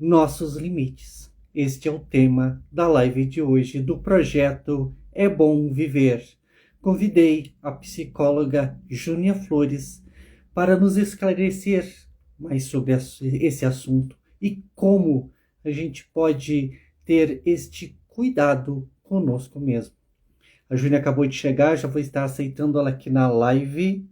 nossos limites. Este é o tema da live de hoje do projeto É Bom Viver. Convidei a psicóloga Júnia Flores para nos esclarecer mais sobre esse assunto e como a gente pode ter este cuidado conosco mesmo. A Júnia acabou de chegar, já vou estar aceitando ela aqui na live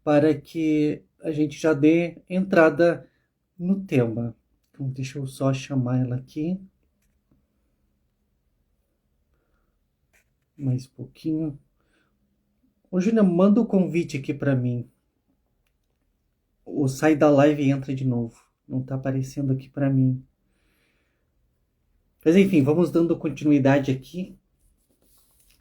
para que a gente já dê entrada no tema. Então, deixa eu só chamar ela aqui. Mais um pouquinho. Ô, Júlia, manda o convite aqui para mim. Ou sai da live e entra de novo. Não está aparecendo aqui para mim. Mas enfim, vamos dando continuidade aqui.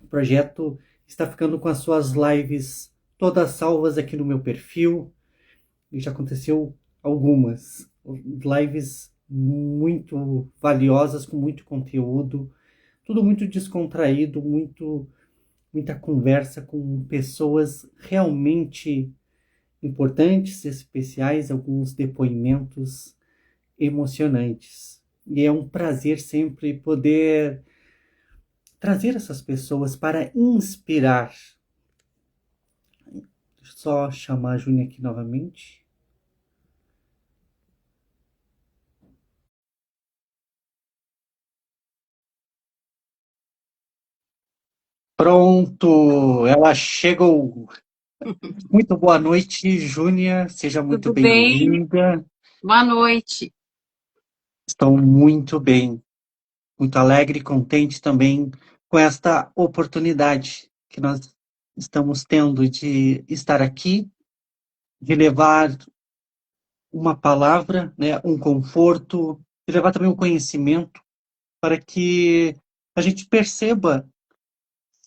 O projeto está ficando com as suas lives todas salvas aqui no meu perfil. E já aconteceu algumas lives muito valiosas, com muito conteúdo, tudo muito descontraído, muita conversa com pessoas realmente importantes, especiais, alguns depoimentos emocionantes. E é um prazer sempre poder trazer essas pessoas para inspirar. Deixa eu só chamar a Júnia aqui novamente. Pronto, ela chegou. Muito boa noite, Júnia. Seja muito Tudo bem? bem-vinda. Boa noite. Estou muito bem, muito alegre e contente também com esta oportunidade que nós estamos tendo de estar aqui, de levar uma palavra, né, um conforto, de levar também um conhecimento para que a gente perceba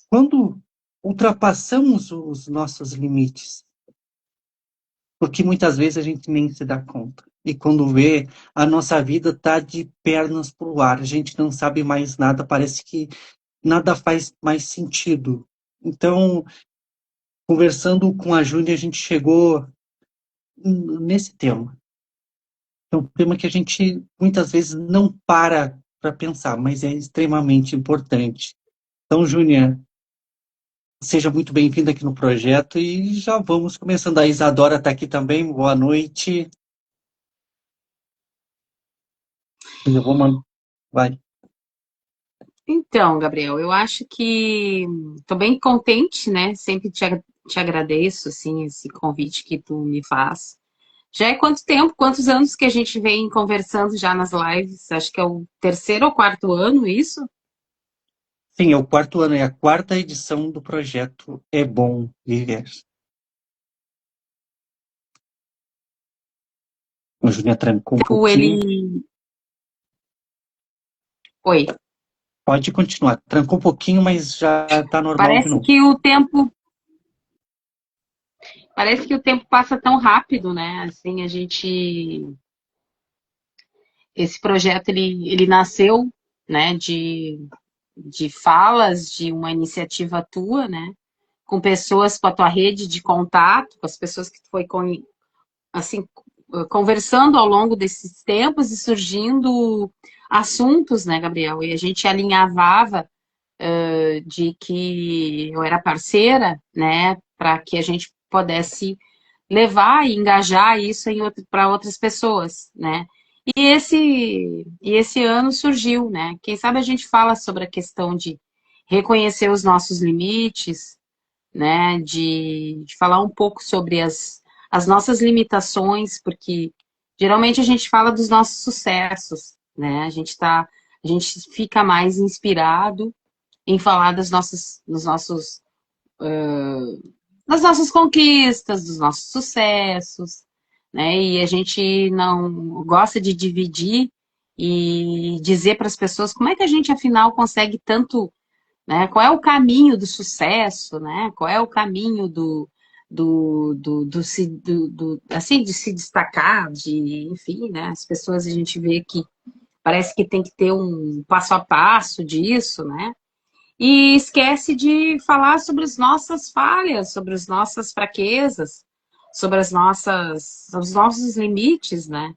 quando ultrapassamos os nossos limites, porque muitas vezes a gente nem se dá conta. E quando vê, a nossa vida está de pernas para o ar, a gente não sabe mais nada, parece que nada faz mais sentido. Então, conversando com a Júlia, a gente chegou nesse tema. É um tema que a gente muitas vezes não para pensar, mas é extremamente importante. Então, Júlia, seja muito bem-vinda aqui no projeto e já vamos começando. A Isadora está aqui também, boa noite. Eu vou mandar. Vai. Então, Gabriel, eu acho que estou bem contente, né? Sempre te agradeço, assim, esse convite que tu me faz. Já é quanto tempo, quantos anos que a gente vem conversando já nas lives? Acho que é o terceiro ou quarto ano, isso? Sim, é o quarto ano, é a quarta edição do projeto É Bom Viver. A Júlia trancou um pouquinho. Ele. Oi. Pode continuar. Trancou um pouquinho, mas já está normal de Parece novo. que o tempo. Parece que o tempo passa tão rápido, né? Assim, a gente. Esse projeto ele nasceu, né, de falas de uma iniciativa tua, né? Com pessoas, com a tua rede de contato, com as pessoas que tu foi assim, conversando ao longo desses tempos e surgindo assuntos, né, Gabriel? E a gente alinhavava de que eu era parceira, né, para que a gente pudesse levar e engajar isso para outras pessoas, né? E esse ano surgiu, né? Quem sabe a gente fala sobre a questão de reconhecer os nossos limites, né? De falar um pouco sobre as nossas limitações, porque geralmente a gente fala dos nossos sucessos, né? A gente fica mais inspirado em falar das nossas conquistas, dos nossos sucessos, né? E a gente não gosta de dividir e dizer para as pessoas como é que a gente afinal consegue tanto, né? Qual é o caminho do sucesso, né? Qual é o caminho assim, de se destacar, enfim, né? As pessoas a gente vê que parece que tem que ter um passo a passo disso, né? E esquece de falar sobre as nossas falhas, sobre as nossas fraquezas, sobre os nossos limites, né?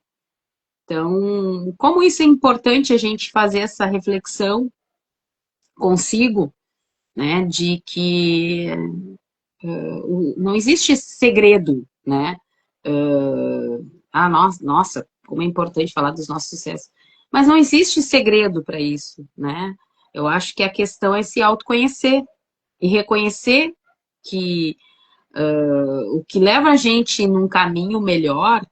Então, como isso é importante a gente fazer essa reflexão consigo, né, de que não existe segredo, né? Nossa, como é importante falar dos nossos sucessos. Mas não existe segredo para isso, né? Eu acho que a questão é se autoconhecer e reconhecer que o que leva a gente num caminho melhor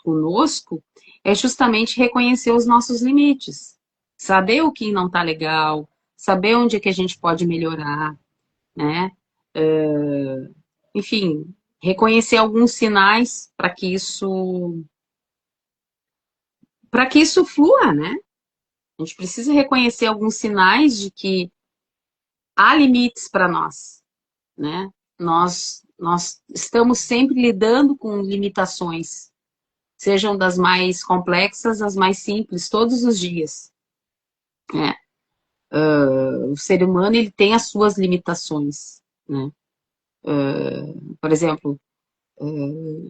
conosco é justamente reconhecer os nossos limites, saber o que não está legal, saber onde é que a gente pode melhorar, né? Enfim, reconhecer alguns sinais para que isso flua, né? A gente precisa reconhecer alguns sinais de que há limites para nós, né? Nós estamos sempre lidando com limitações, sejam das mais complexas às mais simples, todos os dias, né? O ser humano ele tem as suas limitações, né? Por exemplo,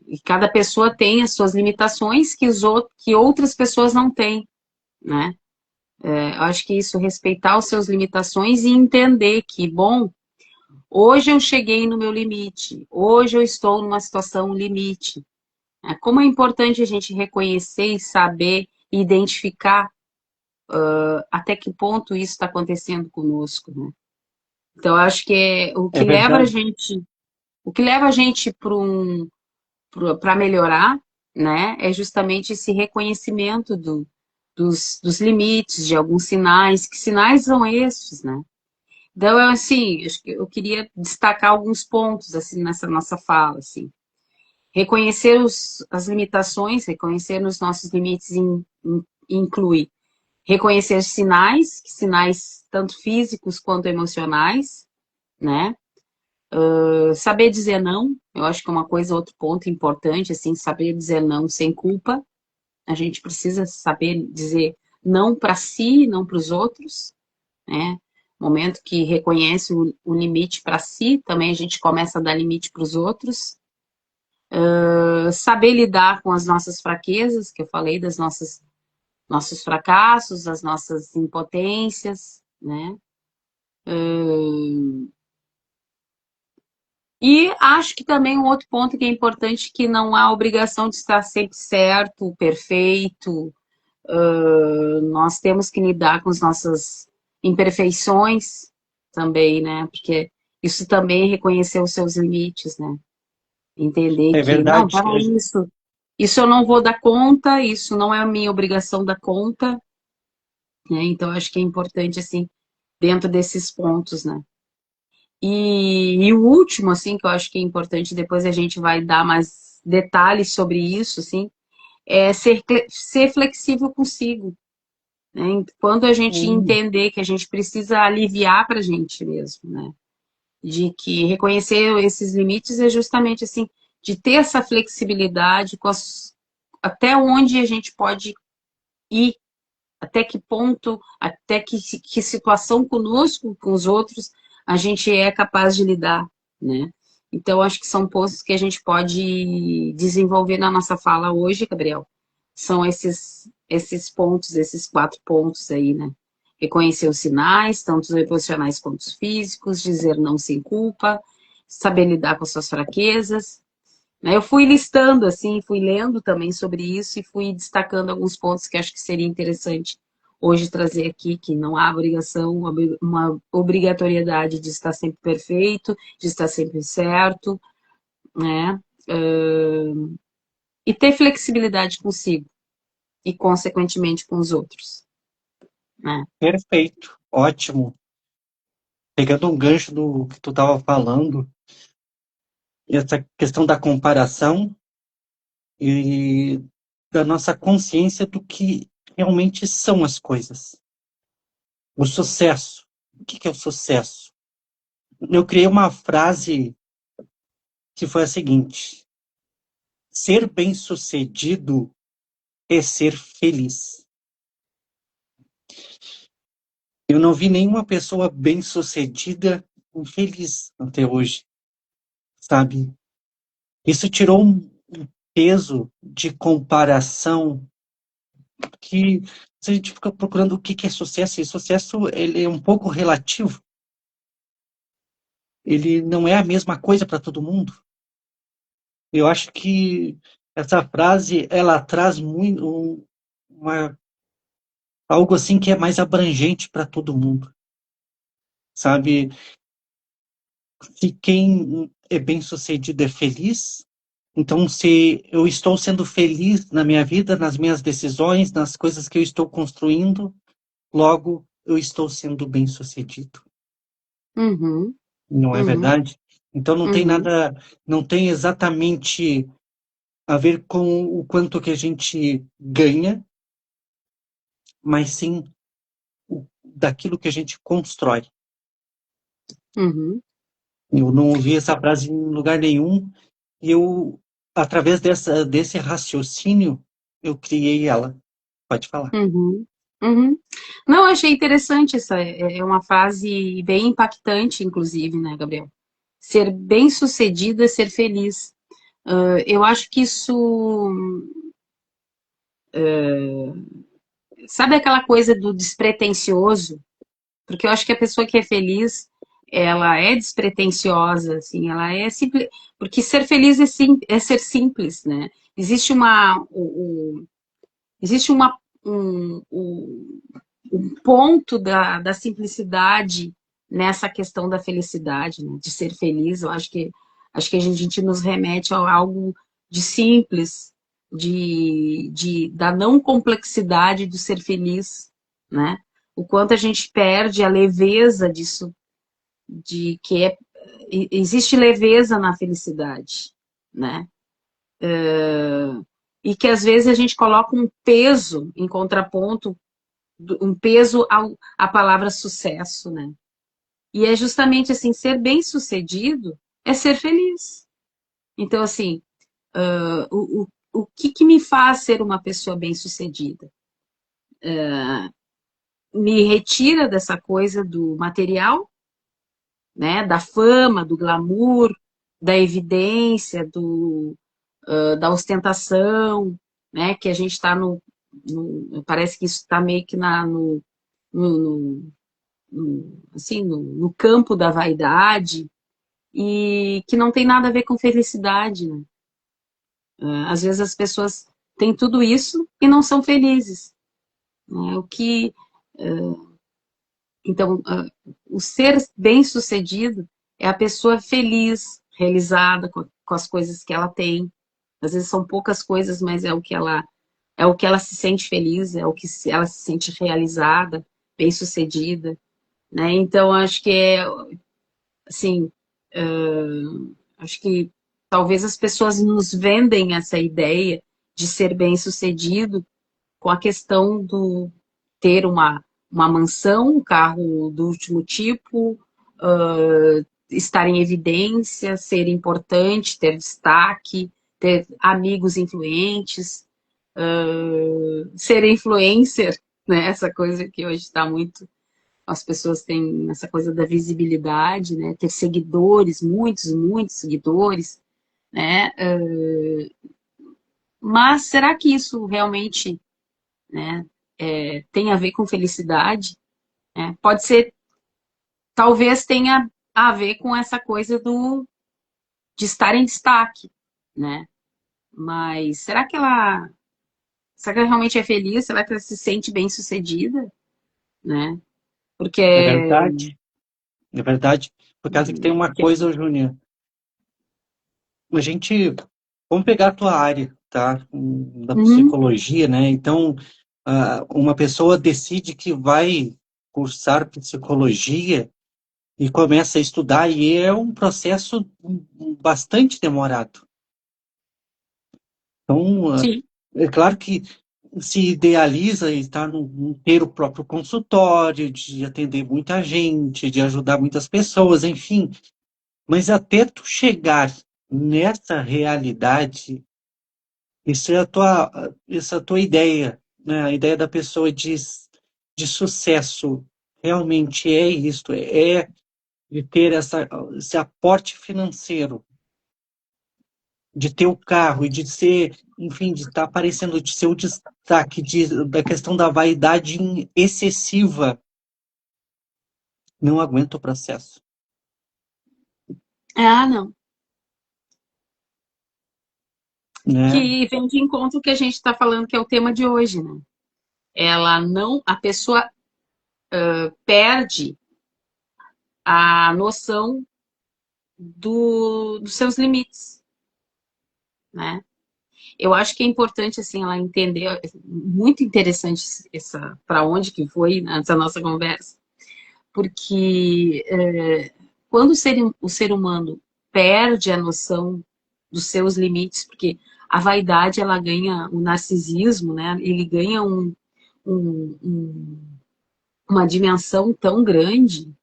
e cada pessoa tem as suas limitações que outras pessoas não têm, né? Eu acho que isso, respeitar as suas limitações e entender que, bom, hoje eu cheguei no meu limite, hoje eu estou numa situação limite. Como é importante a gente reconhecer e saber e identificar até que ponto isso está acontecendo conosco, né? Então, eu acho que É verdade. o que leva a gente para melhorar, né, é justamente esse reconhecimento dos limites, de alguns sinais. Que sinais são esses, né? Então, assim, acho que eu queria destacar alguns pontos, assim, nessa nossa fala, assim. Reconhecer as limitações, reconhecer os nossos limites inclui reconhecer sinais, sinais tanto físicos quanto emocionais, né? Saber dizer não, eu acho que é uma coisa, outro ponto importante, assim, saber dizer não sem culpa. A gente precisa saber dizer não para si, não para os outros, né? Momento que reconhece o limite para si, também a gente começa a dar limite para os outros. Saber lidar com as nossas fraquezas, que eu falei das nossos fracassos, das nossas impotências, né? E acho que também um outro ponto que é importante, que não há obrigação de estar sempre certo, perfeito. Nós temos que lidar com as nossas imperfeições também, né? Porque isso também é reconhecer os seus limites, né? Entender É que, não, verdade. para isso eu não vou dar conta, isso não é a minha obrigação dar conta, né? Então, acho que é importante, assim, dentro desses pontos, né? E o último, assim, que eu acho que é importante, depois a gente vai dar mais detalhes sobre isso, assim, é ser flexível consigo, né? Quando a gente Sim, entender que a gente precisa aliviar para a gente mesmo, né? De que reconhecer esses limites é justamente assim, de ter essa flexibilidade até onde a gente pode ir, até que ponto, até que situação conosco, com os outros, a gente é capaz de lidar, né? Então, acho que são pontos que a gente pode desenvolver na nossa fala hoje, Gabriel. São esses pontos, esses 4 pontos aí, né? Reconhecer os sinais, tanto os emocionais quanto os físicos, dizer não sem culpa, saber lidar com as suas fraquezas, né? Eu fui listando, assim, fui lendo também sobre isso e fui destacando alguns pontos que acho que seria interessante hoje trazer aqui, que não há obrigação, uma obrigatoriedade de estar sempre perfeito, de estar sempre certo, né? E ter flexibilidade consigo e, consequentemente, com os outros, né? perfeito. Ótimo. Pegando um gancho do que tu estava falando, essa questão da comparação e da nossa consciência do que realmente são as coisas. O sucesso. O que é o sucesso? Eu criei uma frase que foi a seguinte: ser bem-sucedido é ser feliz. Eu não vi nenhuma pessoa bem-sucedida infeliz até hoje, sabe? Isso tirou um peso de comparação que se a gente fica procurando o que é sucesso, e sucesso ele é um pouco relativo, ele não é a mesma coisa para todo mundo. Eu acho que essa frase ela traz muito uma, algo assim que é mais abrangente para todo mundo, sabe? Se quem é bem-sucedido é feliz, então se eu estou sendo feliz na minha vida, nas minhas decisões, nas coisas que eu estou construindo, logo eu estou sendo bem-sucedido. Uhum, Não é uhum, verdade? Então não tem uhum, nada, não tem exatamente a ver com o quanto que a gente ganha, mas sim daquilo que a gente constrói. uhum, Eu não ouvi essa frase em lugar nenhum e eu, através desse raciocínio, eu criei ela. Pode falar. uhum, uhum. Não, achei interessante essa, é uma frase bem impactante, inclusive, né, Gabriel? Ser bem-sucedido é ser feliz. Eu acho que isso, sabe aquela coisa do despretensioso? Porque eu acho que a pessoa que é feliz, ela é despretensiosa, assim, ela é simples, porque ser feliz é ser simples, né? Existe existe um ponto da simplicidade nessa questão da felicidade, né? De ser feliz. Eu acho que a gente nos remete a algo de simples, da não complexidade do ser feliz, né? O quanto a gente perde a leveza disso, de que existe leveza na felicidade, né? E que às vezes a gente coloca um peso em contraponto, um peso à palavra sucesso, né? E é justamente assim, ser bem-sucedido é ser feliz. Então, assim, o que me faz ser uma pessoa bem-sucedida? Me retira dessa coisa do material, né? Da fama, do glamour, da evidência, da ostentação, né? Que a gente está parece que isso está meio que no, assim, no campo da vaidade e que não tem nada a ver com felicidade, né? Às vezes as pessoas têm tudo isso e não são felizes, né? Então, o ser bem-sucedido é a pessoa feliz, realizada com as coisas que ela tem. Às vezes são poucas coisas, mas é o que ela se sente feliz, é o que ela se sente realizada, bem-sucedida, né? Então, acho que assim, acho que talvez as pessoas nos vendem essa ideia de ser bem-sucedido com a questão do ter uma mansão, um carro do último tipo, estar em evidência, ser importante, ter destaque, ter amigos influentes, ser influencer, né? Essa coisa que hoje está muito. As pessoas têm essa coisa da visibilidade, né? Ter seguidores, muitos, muitos seguidores, né? Mas será que isso realmente, né, tem a ver com felicidade? Né? Pode ser, talvez tenha a ver com essa coisa de estar em destaque, né? Mas será que ela realmente é feliz? Será que ela se sente bem-sucedida, né? Porque, É verdade, é verdade. Por causa que tem uma porque coisa, Júnior, a gente, vamos pegar a tua área, tá? Da uhum, psicologia, né? Então, uma pessoa decide que vai cursar psicologia e começa a estudar, e é um processo bastante demorado. Então, sim, é claro que se idealiza estar ter o próprio consultório, de atender muita gente, de ajudar muitas pessoas, enfim. Mas até tu chegar nessa realidade, isso é a tua ideia, né? A ideia da pessoa de sucesso realmente é isso, é de ter esse aporte financeiro, de ter o carro e de ser, enfim, de estar aparecendo, de ser o destaque da questão da vaidade excessiva, não aguenta o processo, Ah, não. né? Que vem de encontro que a gente está falando que é o tema de hoje, né? Ela não, a pessoa perde a noção dos seus limites, né? Eu acho que é importante assim ela entender, muito interessante essa para onde que foi essa nossa conversa, porque quando o ser humano perde a noção dos seus limites, porque a vaidade ela ganha o narcisismo, né? Ele ganha um, um, uma dimensão tão grande,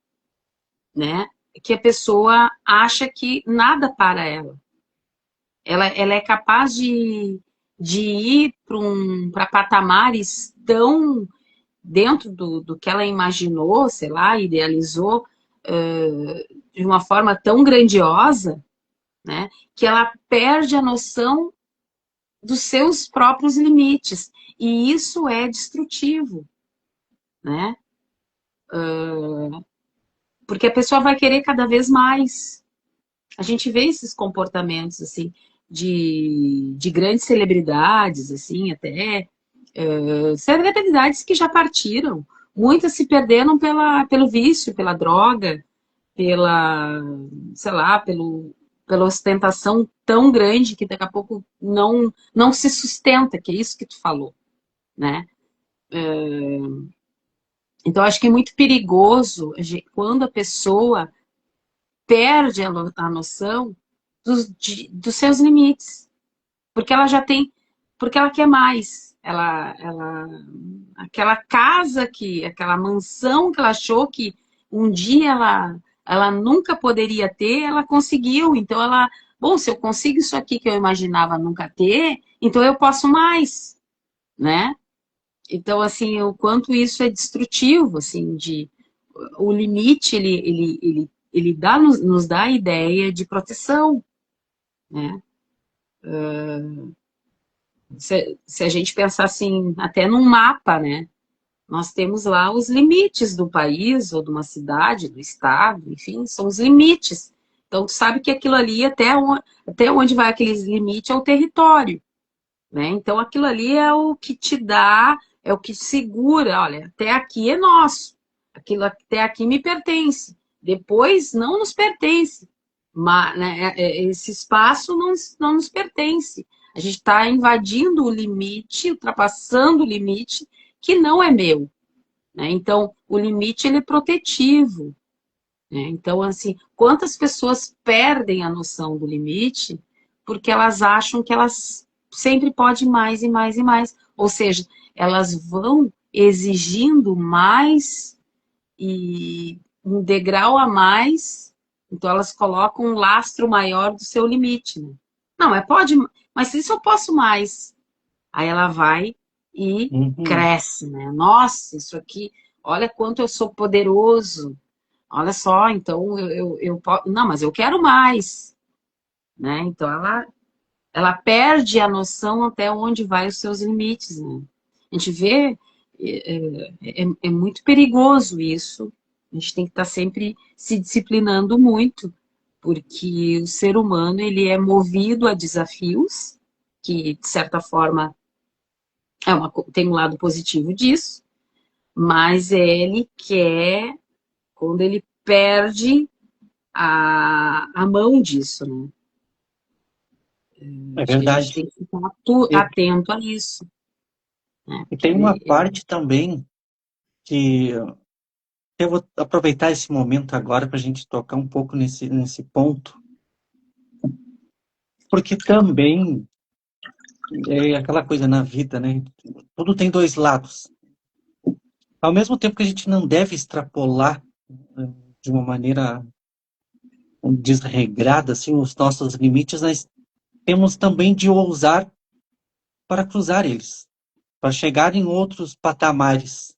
né? Que a pessoa acha que nada para ela. Ela é capaz de ir para patamares tão dentro do que ela imaginou, sei lá, idealizou, de uma forma tão grandiosa, né, que ela perde a noção dos seus próprios limites. E isso é destrutivo, né? Porque a pessoa vai querer cada vez mais. A gente vê esses comportamentos, assim, de grandes celebridades, assim, até celebridades que já partiram. Muitas se perderam pelo vício, pela droga, pela, sei lá, pela ostentação tão grande que daqui a pouco não se sustenta, que é isso que tu falou, né? Então, acho que é muito perigoso quando a pessoa perde a noção dos seus limites, porque ela já tem, porque ela quer mais. Aquela casa aquela mansão que ela achou que um dia ela nunca poderia ter, ela conseguiu. Então bom, se eu consigo isso aqui que eu imaginava nunca ter, então eu posso mais, né? Então, assim, o quanto isso é destrutivo, assim, o limite, ele nos dá a ideia de proteção, né? Se a gente pensar assim, até num mapa, né? Nós temos lá os limites do país, ou de uma cidade, do estado, enfim, são os limites. Então, tu sabe que aquilo ali, até onde vai aqueles limites, é o território, né? Então, aquilo ali é o que te dá, é o que segura, olha, até aqui é nosso, aquilo até aqui me pertence, depois não nos pertence, mas, né, esse espaço não nos pertence. A gente está invadindo o limite, ultrapassando o limite que não é meu, né? Então, o limite ele é protetivo, né? Então, assim, quantas pessoas perdem a noção do limite porque elas acham que elas sempre podem mais e mais e mais. Ou seja, elas vão exigindo mais e um degrau a mais, então elas colocam um lastro maior do seu limite, né? Não, mas isso eu posso mais. Aí ela vai e Uhum. cresce, né? Nossa, isso aqui, olha quanto eu sou poderoso. Olha só, então não, mas eu quero mais, né? Então ela perde a noção até onde vai os seus limites, né? A gente vê, é muito perigoso isso. A gente tem que estar sempre se disciplinando muito, porque o ser humano ele é movido a desafios, que de certa forma tem um lado positivo disso, mas ele quer, quando ele perde a mão disso, né? É Acho que a gente verdade. tem que ficar E, atento a isso, né? e Porque tem uma parte também que eu vou aproveitar esse momento agora para a gente tocar um pouco nesse ponto, porque também é aquela coisa na vida, né? Tudo tem dois lados. Ao mesmo tempo que a gente não deve extrapolar de uma maneira desregrada assim, os nossos limites, nós temos também de ousar para cruzar eles, para chegar em outros patamares.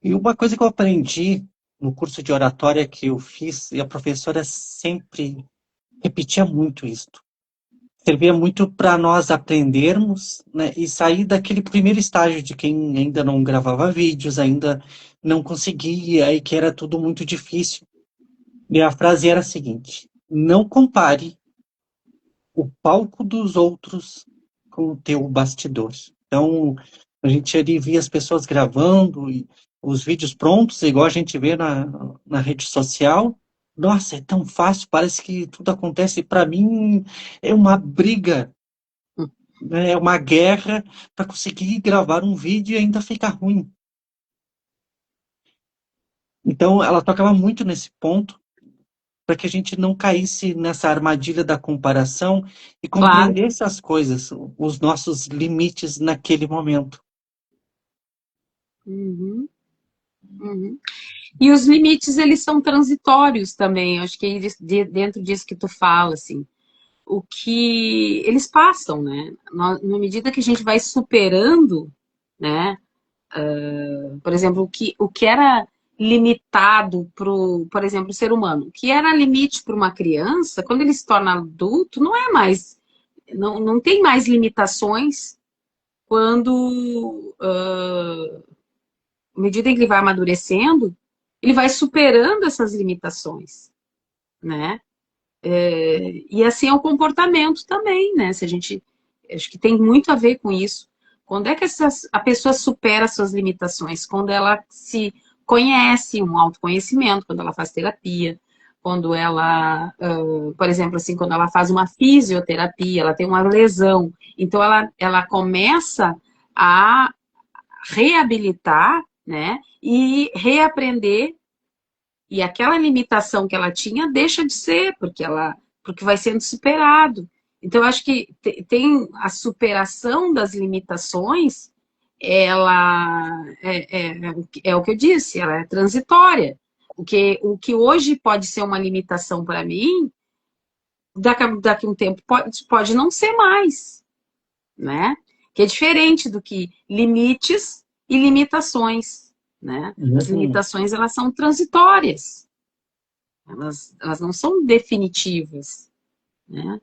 E uma coisa que eu aprendi no curso de oratória que eu fiz, e a professora sempre repetia muito isso. servia muito para nós aprendermos, né, e sair daquele primeiro estágio de quem ainda não gravava vídeos, ainda não conseguia, e que era tudo muito difícil. E a frase era a seguinte: não compare o palco dos outros com o teu bastidor. Então, a gente ali via as pessoas gravando e os vídeos prontos, igual a gente vê na rede social. Nossa, é tão fácil, parece que tudo acontece. Para mim, é uma briga, né? É uma guerra para conseguir gravar um vídeo e ainda ficar ruim. Então, ela tocava muito nesse ponto para que a gente não caísse nessa armadilha da comparação e Claro. compreendesse as coisas, os nossos limites naquele momento. Uhum, uhum. E os limites, eles são transitórios também. Eu acho que dentro disso que tu fala, assim, o que eles passam, né? Na medida que a gente vai superando, né? Por exemplo, o que era limitado para por exemplo, o ser humano, o que era limite para uma criança, quando ele se torna adulto, não é mais, não tem mais limitações quando, à medida em que ele vai amadurecendo, ele vai superando essas limitações, né? E assim é o comportamento também, né? Se a gente, acho que tem muito a ver com isso. Quando é que a pessoa supera suas limitações? Quando ela se conhece, um autoconhecimento, quando ela faz terapia, quando ela, por exemplo, assim, quando ela faz uma fisioterapia, ela tem uma lesão, então ela começa a reabilitar, né? E reaprender, e aquela limitação que ela tinha deixa de ser, porque vai sendo superado. Então, eu acho que tem a superação das limitações, ela é o que eu disse, ela é transitória. O que hoje pode ser uma limitação para mim, daqui a um tempo pode não ser mais, né? Que é diferente do que limites e limitações, né? As Uhum. limitações, elas são transitórias. Elas não são definitivas, né?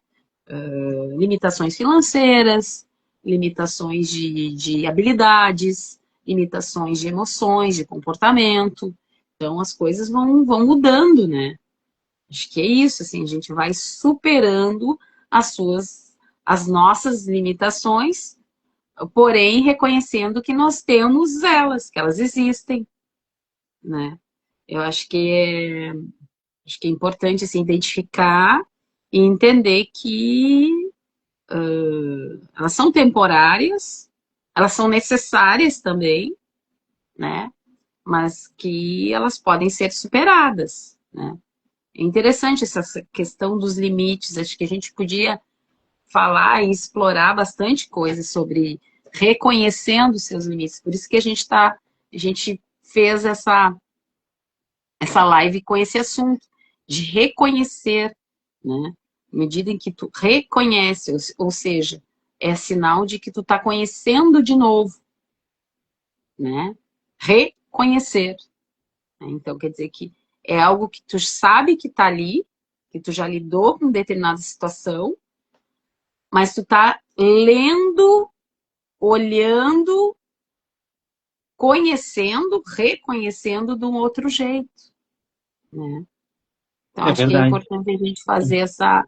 Limitações financeiras, limitações de habilidades, limitações de emoções, de comportamento. Então, as coisas vão mudando, né? Acho que é isso, assim, a gente vai superando as nossas limitações, porém reconhecendo que nós temos elas, que elas existem, né? Eu acho que é importante assim, identificar e entender que elas são temporárias, elas são necessárias também, né? Mas que elas podem ser superadas, né? É interessante essa questão dos limites. Acho que a gente podia falar e explorar bastante coisa sobre reconhecendo os seus limites. Por isso que a gente fez essa live com esse assunto de reconhecer, né? À medida em que tu reconhece, ou seja, é sinal de que tu está conhecendo de novo, né? Reconhecer. Né? Então, quer dizer que é algo que tu sabe que está ali, que tu já lidou com determinada situação, mas tu está lendo, olhando, conhecendo, reconhecendo de um outro jeito, né? Então, É acho que é verdade. importante a gente fazer essa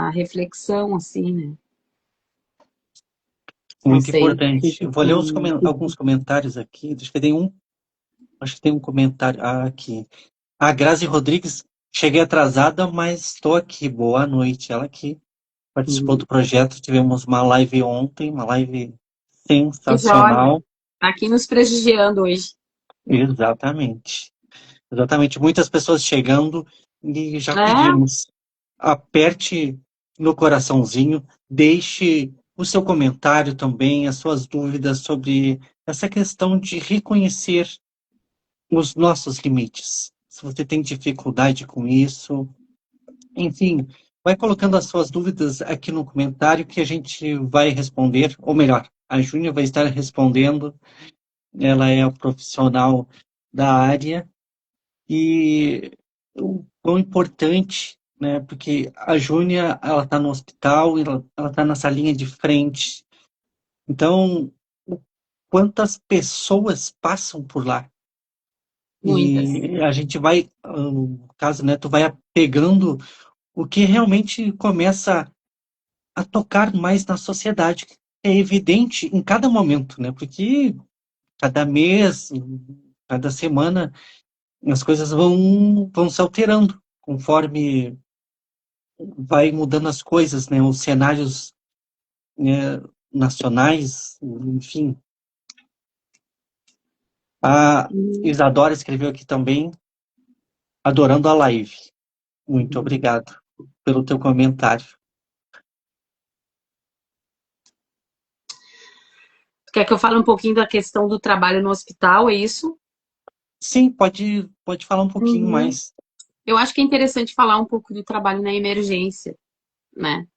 reflexão, assim, né? Não Muito sei. O que importante. que Eu vou ler alguns comentários aqui. Acho que tem um comentário aqui. A Grazi Rodrigues, cheguei atrasada, mas estou aqui. Boa noite. Ela aqui participou do projeto. Tivemos uma live ontem, uma live Que joia. sensacional. Tá aqui nos prestigiando hoje. Exatamente. Exatamente. Muitas pessoas chegando e já É, pedimos. Aperte no coraçãozinho, deixe o seu comentário também, as suas dúvidas sobre essa questão de reconhecer os nossos limites. Se você tem dificuldade com isso, enfim, vai colocando as suas dúvidas aqui no comentário que a gente vai responder, ou melhor, a Júnia vai estar respondendo, ela é a profissional da área e o quão importante, né? Porque a Júnia, ela está no hospital, ela está nessa linha de frente. Então, quantas pessoas passam por lá? Muitas. E a gente vai, no caso, né, tu vai pegando o que realmente começa a tocar mais na sociedade. É evidente em cada momento, né? Porque cada mês, cada semana, as coisas vão se alterando conforme vai mudando as coisas, né? Os cenários, né, nacionais, enfim. A Isadora escreveu aqui também, adorando a live. Muito obrigado pelo teu comentário. Quer que eu fale um pouquinho da questão do trabalho no hospital, é isso? Sim, pode falar um pouquinho Uhum. mais. Eu acho que é interessante falar um pouco do trabalho na emergência, né?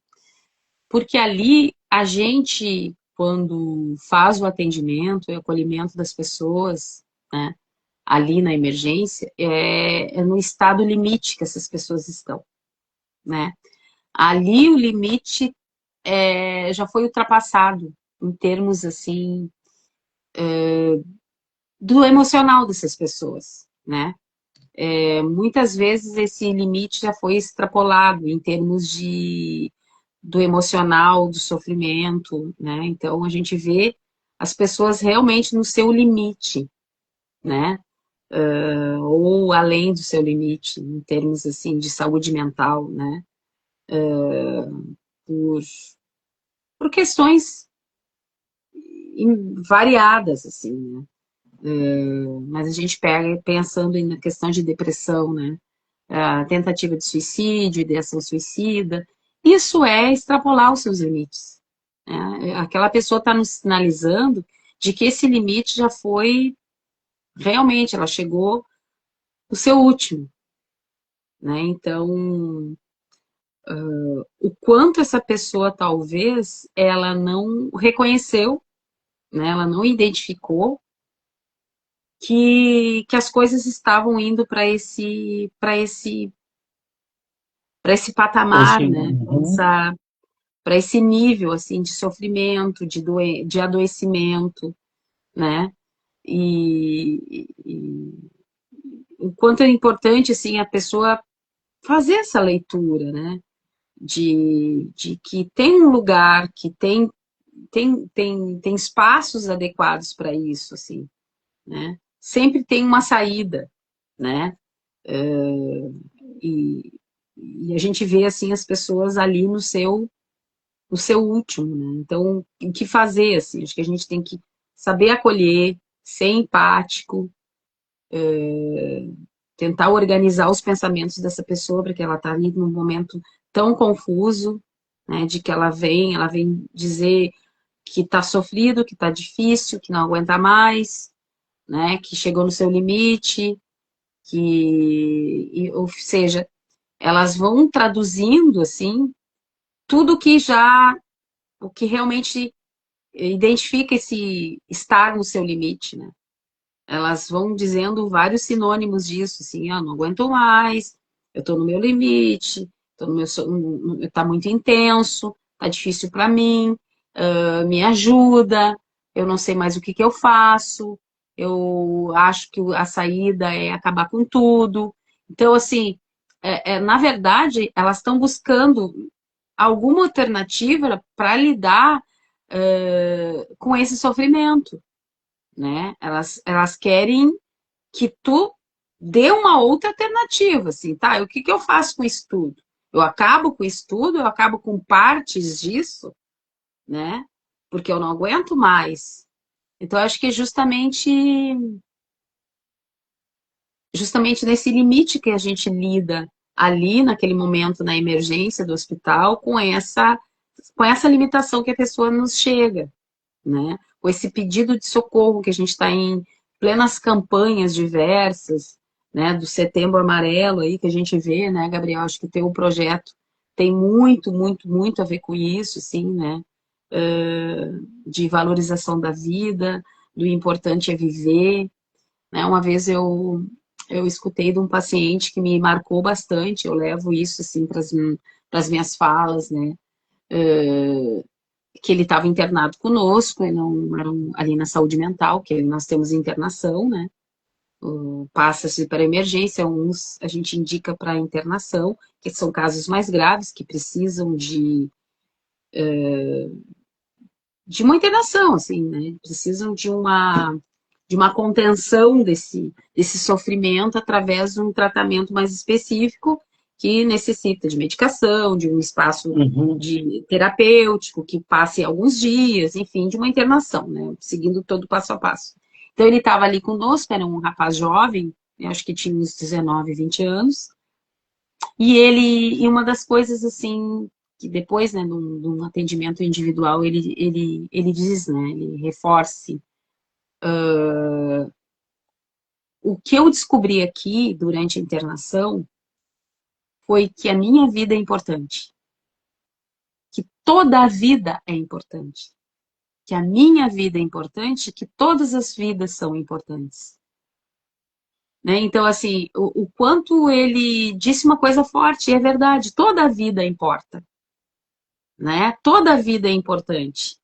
Porque ali a gente, quando faz o atendimento e o acolhimento das pessoas, né, ali na emergência, é no estado limite que essas pessoas estão, né? Ali o limite já foi ultrapassado em termos assim do emocional dessas pessoas, né? Muitas vezes esse limite já foi extrapolado em termos do emocional, do sofrimento, né? Então a gente vê as pessoas realmente no seu limite, né? Ou além do seu limite, em termos assim de saúde mental, né? Por, por questões variadas, assim, né? Mas a gente pega pensando na questão de depressão, né? A tentativa de suicídio, ideação suicida, isso é extrapolar os seus limites, né? Aquela pessoa está nos sinalizando de que esse limite já foi, realmente, ela chegou no seu último, né? Então, o quanto essa pessoa, talvez, ela não reconheceu, né? Ela não identificou que as coisas estavam indo para esse patamar, Assim, né? uhum. Para esse nível assim de sofrimento, de adoecimento, né? E o quanto é importante assim a pessoa fazer essa leitura, né? De que tem um lugar, que tem espaços adequados para isso, assim, né? Sempre tem uma saída, né? E, e a gente vê assim as pessoas ali no seu último, né? Então, o que fazer, assim? Acho que a gente tem que saber acolher, ser empático, tentar organizar os pensamentos dessa pessoa, porque ela está ali num momento tão confuso, né? De que ela vem dizer que está sofrido, que está difícil, que não aguenta mais, né? Que chegou no seu limite, ou seja, elas vão traduzindo, assim, tudo que já, o que realmente identifica esse estar no seu limite, né? Elas vão dizendo vários sinônimos disso, assim, não aguento mais, eu estou no meu limite, tô no meu, tá muito intenso, tá difícil para mim, me ajuda, eu não sei mais o que que eu faço, eu acho que a saída é acabar com tudo. Então, assim, na verdade, elas estão buscando alguma alternativa para lidar com esse sofrimento, né? Elas querem que tu dê uma outra alternativa, assim, tá? O que que eu faço com isso tudo? Eu acabo com isso tudo, eu acabo com partes disso, né? Porque eu não aguento mais. Então, eu acho que é justamente nesse limite que a gente lida ali, naquele momento, na emergência do hospital, com essa limitação que a pessoa nos chega, né? Com esse pedido de socorro que a gente está em plenas campanhas diversas, né? Do Setembro Amarelo aí que a gente vê, né, Gabriel? Acho que tem um projeto tem muito, muito, muito a ver com isso, sim, né? De valorização da vida, do importante é viver, né? Uma vez eu escutei de um paciente que me marcou bastante, eu levo isso assim para as minhas falas, né? Que ele estava internado conosco, e não era ali na saúde mental, que nós temos internação, né? Passa-se para emergência, uns a gente indica para internação, que são casos mais graves, que precisam de uma internação, assim, né? Precisam de uma contenção desse sofrimento através de um tratamento mais específico que necessita de medicação, de um espaço Uhum. de terapêutico que passe alguns dias, enfim, de uma internação, né? Seguindo todo o passo a passo. Então ele estava ali conosco, era um rapaz jovem, eu acho que tinha uns 19, 20 anos, e uma das coisas assim que depois, né, num atendimento individual, ele diz, né, ele reforce o que eu descobri aqui durante a internação foi que a minha vida é importante, que toda a vida é importante, que a minha vida é importante, que todas as vidas são importantes. Né? Então, assim, o quanto ele disse uma coisa forte, e é verdade, toda a vida importa, né? Toda a vida é importante.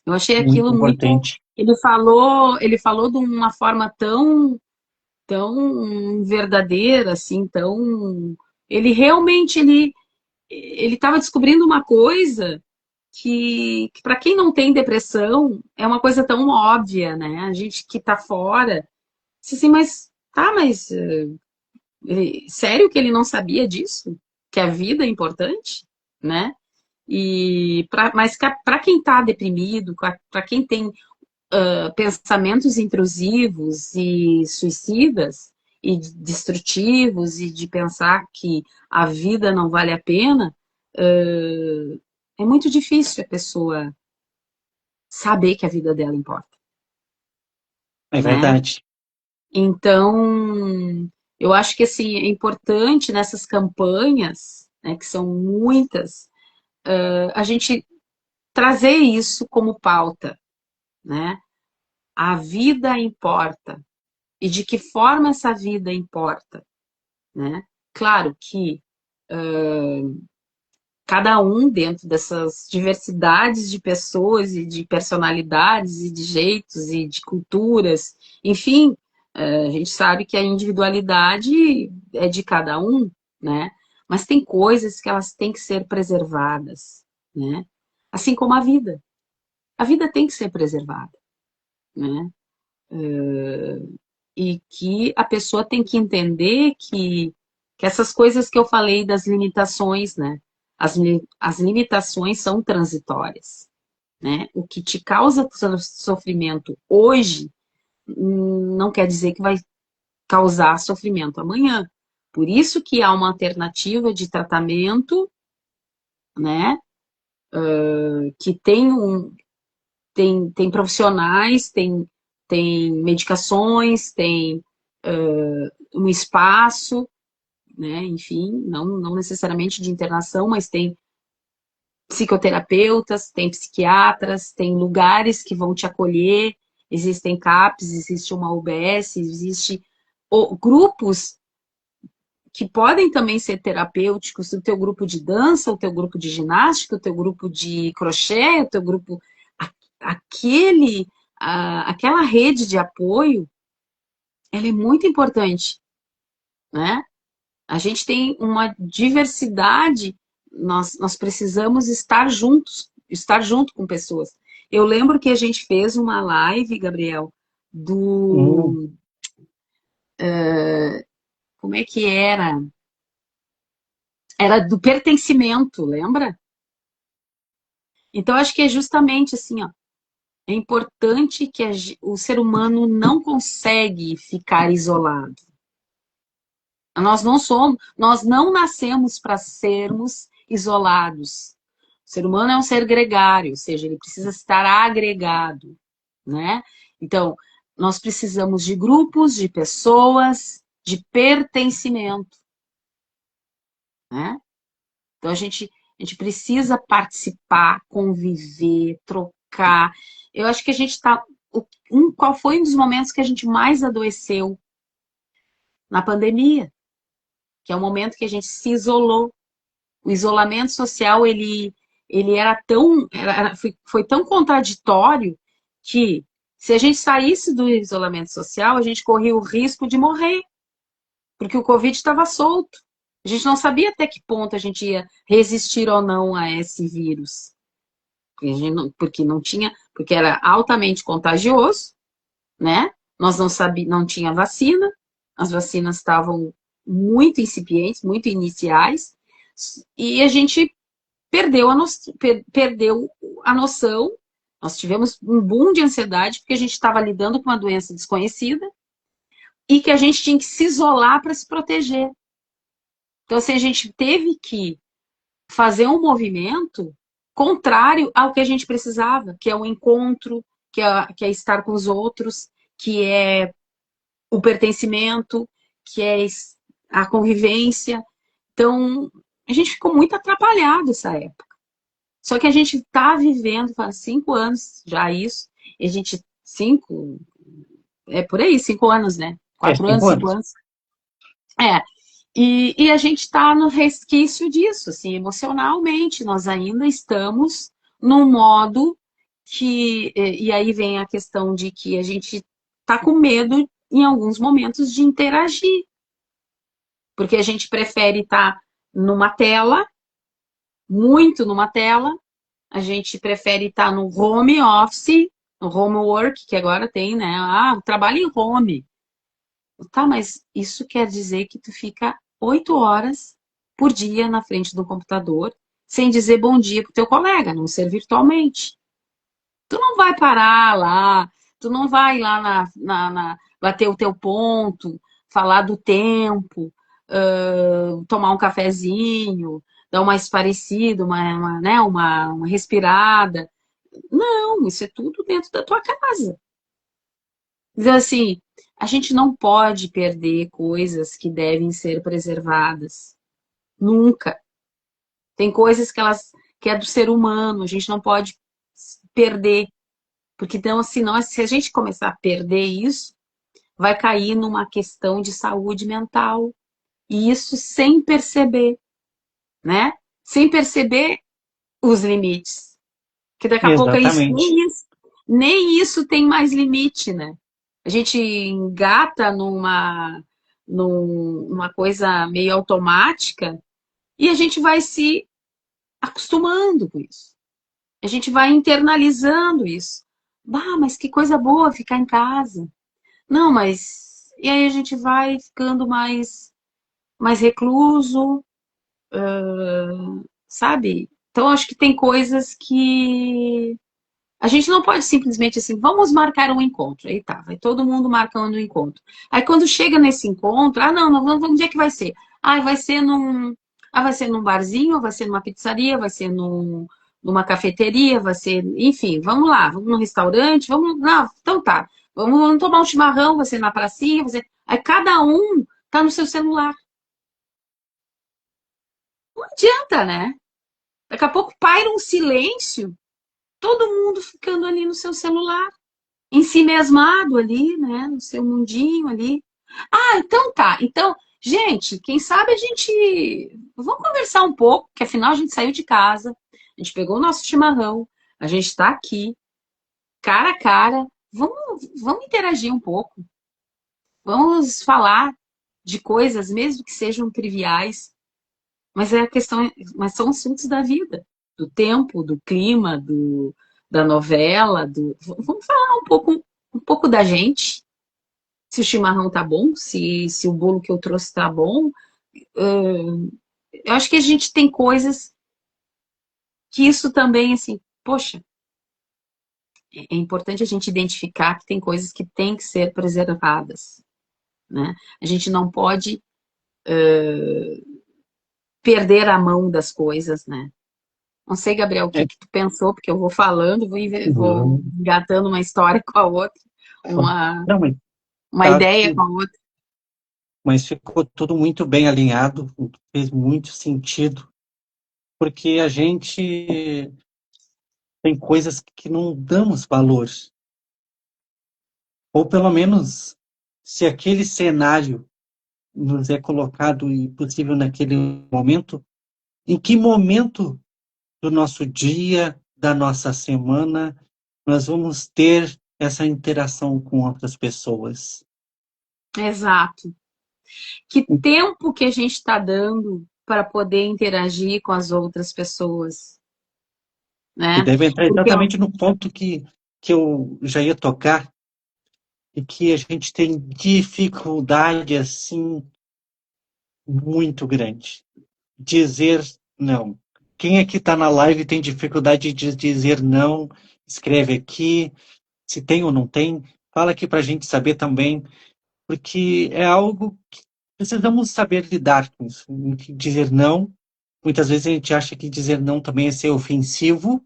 Eu achei Muito aquilo muito. importante. Ele falou de uma forma tão verdadeira, assim, tão. Ele realmente ele estava descobrindo uma coisa que para quem não tem depressão é uma coisa tão óbvia, né? A gente que está fora, disse assim, mas tá, mas sério que ele não sabia disso? Que a vida é importante, né? Mas para quem está deprimido, para quem tem pensamentos intrusivos e suicidas e destrutivos e de pensar que a vida não vale a pena, é muito difícil a pessoa saber que a vida dela importa, É né? verdade. Então, eu acho que assim, é importante nessas campanhas, né, que são muitas, a gente trazer isso como pauta, né? A vida importa. E de que forma essa vida importa, né? Claro que cada um dentro dessas diversidades de pessoas e de personalidades e de jeitos e de culturas, enfim, a gente sabe que a individualidade é de cada um, né? Mas tem coisas que elas têm que ser preservadas, né? Assim como a vida. A vida tem que ser preservada, né? E que a pessoa tem que entender que essas coisas que eu falei das limitações, né? As limitações são transitórias, né? O que te causa sofrimento hoje não quer dizer que vai causar sofrimento amanhã. Por isso que há uma alternativa de tratamento, né? Que tem profissionais, tem medicações, tem um espaço, né? Enfim, não necessariamente de internação, mas tem psicoterapeutas, tem psiquiatras, tem lugares que vão te acolher, existem CAPs, existe uma UBS, existe grupos que podem também ser terapêuticos, o teu grupo de dança, o teu grupo de ginástica, o teu grupo de crochê, o teu grupo aquele aquela rede de apoio, ela é muito importante, né? A gente tem uma diversidade, nós precisamos estar juntos, estar junto com pessoas. Eu lembro que a gente fez uma live, Gabriel, Hum, do. Como é que era? Era do pertencimento, lembra? Então, acho que é justamente assim, ó. É importante que o ser humano não consegue ficar isolado. Nós não nascemos para sermos isolados. O ser humano é um ser gregário, ou seja, ele precisa estar agregado, né? Então, nós precisamos de grupos, de pessoas, de pertencimento, né? Então, a gente precisa participar, conviver, trocar. Eu acho que a gente está. Qual foi um dos momentos que a gente mais adoeceu? na pandemia, que é o momento que a gente se isolou. O isolamento social, ele era tão, foi tão contraditório que se a gente saísse do isolamento social, a gente corria o risco de morrer, porque o Covid estava solto. A gente não sabia até que ponto a gente ia resistir ou não a esse vírus. Porque não tinha, porque era altamente contagioso, né? Nós não sabíamos, não tinha vacina, as vacinas estavam muito incipientes, muito iniciais, e a gente perdeu a noção. Nós tivemos um boom de ansiedade porque a gente estava lidando com uma doença desconhecida e que a gente tinha que se isolar para se proteger. Então, assim, a gente teve que fazer um movimento contrário ao que a gente precisava, que é o encontro, que é estar com os outros, que é o pertencimento, que é a convivência. Então, a gente ficou muito atrapalhado essa época. Só que a gente está vivendo faz 5 anos já isso, e a gente, é por aí, 5 anos, né? É, 4 anos, 5 anos. 5 anos. É, e a gente está no resquício disso, assim, emocionalmente, nós ainda estamos num modo que, e aí vem a questão de que a gente está com medo em alguns momentos de interagir, porque a gente prefere estar numa tela, muito numa tela, a gente prefere estar no home office, no homework, que agora tem, né? Ah, trabalho em home. Tá, mas isso quer dizer que tu fica 8 horas por dia na frente do computador, sem dizer bom dia pro teu colega, a não ser virtualmente. Tu não vai parar lá, tu não vai lá bater o teu ponto, falar do tempo, tomar um cafezinho, dar uma esparecida, né, uma respirada. Não, isso é tudo dentro da tua casa. Então, assim, a gente não pode perder coisas que devem ser preservadas. Nunca. Tem coisas que é do ser humano, a gente não pode perder. Porque então, se a gente começar a perder isso, vai cair numa questão de saúde mental. E isso sem perceber, né? Sem perceber os limites. Que daqui a pouco é isso, Exatamente. nem isso tem mais limite, né? A gente engata numa coisa meio automática e a gente vai se acostumando com isso. A gente vai internalizando isso. Bah, mas que coisa boa ficar em casa. Não, mas. E aí a gente vai ficando mais recluso, sabe? Então, acho que tem coisas que a gente não pode simplesmente assim, vamos marcar um encontro. Aí tá, vai todo mundo marcando um encontro. Aí quando chega nesse encontro, não, onde é que vai ser? Vai ser num barzinho, vai ser numa pizzaria, vai ser numa cafeteria, vai ser, enfim, vamos lá, vamos num restaurante, vamos, não, então tá, vamos tomar um chimarrão, vai ser na pracinha, aí cada um tá no seu celular. Não adianta, né? Daqui a pouco paira um silêncio, todo mundo ficando ali no seu celular. Em si mesmado ali, né, no seu mundinho ali. Ah, então tá. Então, gente, quem sabe a gente vamos conversar um pouco, que afinal a gente saiu de casa, a gente pegou o nosso chimarrão, a gente está aqui, cara a cara. Vamos interagir um pouco. Vamos falar de coisas, mesmo que sejam triviais, mas é a questão, mas são assuntos da vida, do tempo, do clima, da novela, vamos falar um pouco da gente, se o chimarrão tá bom, se o bolo que eu trouxe tá bom. Eu acho que a gente tem coisas que isso também, assim, poxa, é importante a gente identificar que tem coisas que têm que ser preservadas, né? A gente não pode perder a mão das coisas, né? Não sei, Gabriel, o que É, que tu pensou, porque eu vou falando, vou não, engatando uma história com a outra, uma, não, mas, uma tá, ideia com a outra. mas ficou tudo muito bem alinhado, fez muito sentido, porque a gente tem coisas que não damos valor, ou pelo menos se aquele cenário nos é colocado e possível naquele momento, em que momento do nosso dia, da nossa semana, nós vamos ter essa interação com outras pessoas. Exato. Que tempo que a gente está dando para poder interagir com as outras pessoas, E né? deve entrar Porque exatamente no ponto que eu já ia tocar, e que a gente tem dificuldade, assim, muito grande. Dizer não. Quem aqui está na live tem dificuldade de dizer não, escreve aqui, se tem ou não tem, fala aqui para a gente saber também, porque é algo que precisamos saber lidar com isso. Dizer não, muitas vezes a gente acha que dizer não também é ser ofensivo,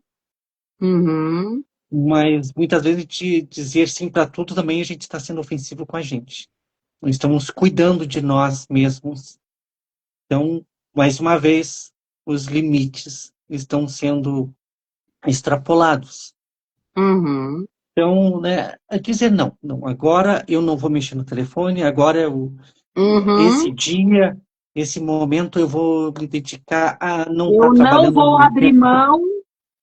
uhum, mas muitas vezes de dizer sim para tudo também a gente está sendo ofensivo com a gente. Não estamos cuidando de nós mesmos. Então, mais uma vez, os limites estão sendo extrapolados. uhum, Então, né, é dizer não, não, agora eu não vou mexer no telefone, agora esse uhum. dia, esse momento eu vou me dedicar a não estar Eu não trabalhando ao vou mesmo abrir tempo. mão,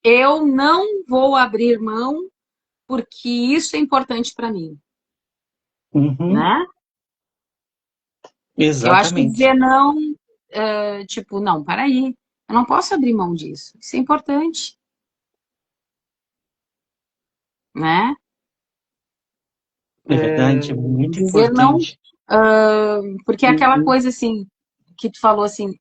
eu não vou abrir mão, porque isso é importante para mim, Uhum, né? Eu acho que exatamente. dizer não, tipo, não, peraí, eu não posso abrir mão disso, isso é importante, né? É verdade, é muito Dizer não, importante. porque é aquela Uhum, coisa assim, que tu falou assim,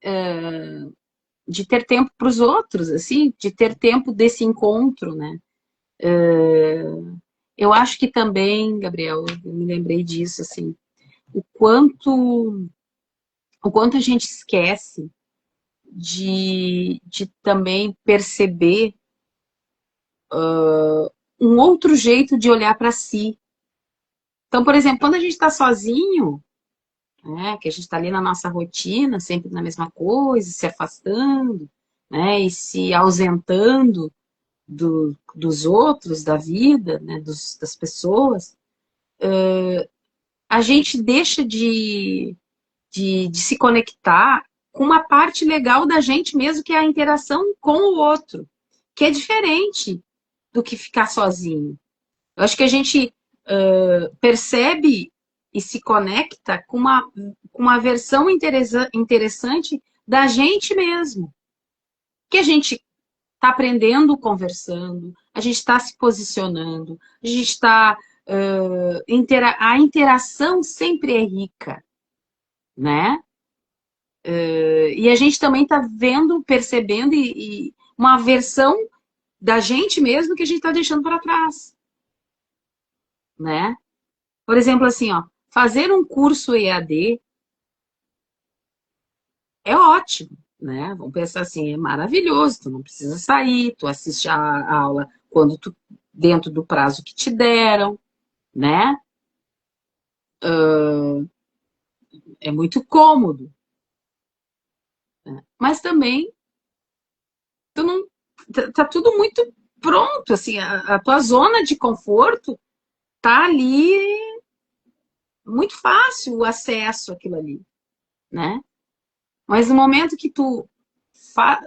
de ter tempo para os outros, assim, de ter tempo desse encontro, né? Eu acho que também, Gabriel, eu me lembrei disso, assim, o quanto, o quanto a gente esquece de também perceber um outro jeito de olhar para si. Então, por exemplo, quando a gente está sozinho, né, que a gente está ali na nossa rotina, sempre na mesma coisa, se afastando, né, e se ausentando dos outros, da vida, né, das pessoas, a gente deixa de se conectar com uma parte legal da gente mesmo, que é a interação com o outro, que é diferente do que ficar sozinho. Eu acho que a gente percebe e se conecta com uma versão interessante da gente mesmo, que a gente está aprendendo conversando, a gente está se posicionando, a gente está. A interação sempre é rica, né? E a gente também está vendo, percebendo e uma versão da gente mesmo que a gente está deixando para trás, né? Por exemplo, assim, ó, fazer um curso EAD é ótimo, né? Vamos pensar assim, é maravilhoso, tu não precisa sair, tu assiste a aula quando tu dentro do prazo que te deram, né? É muito cômodo, né? Mas também tu não tá tudo muito pronto, assim, a tua zona de conforto tá ali muito fácil o acesso àquilo ali, né? Mas no momento que tu fa...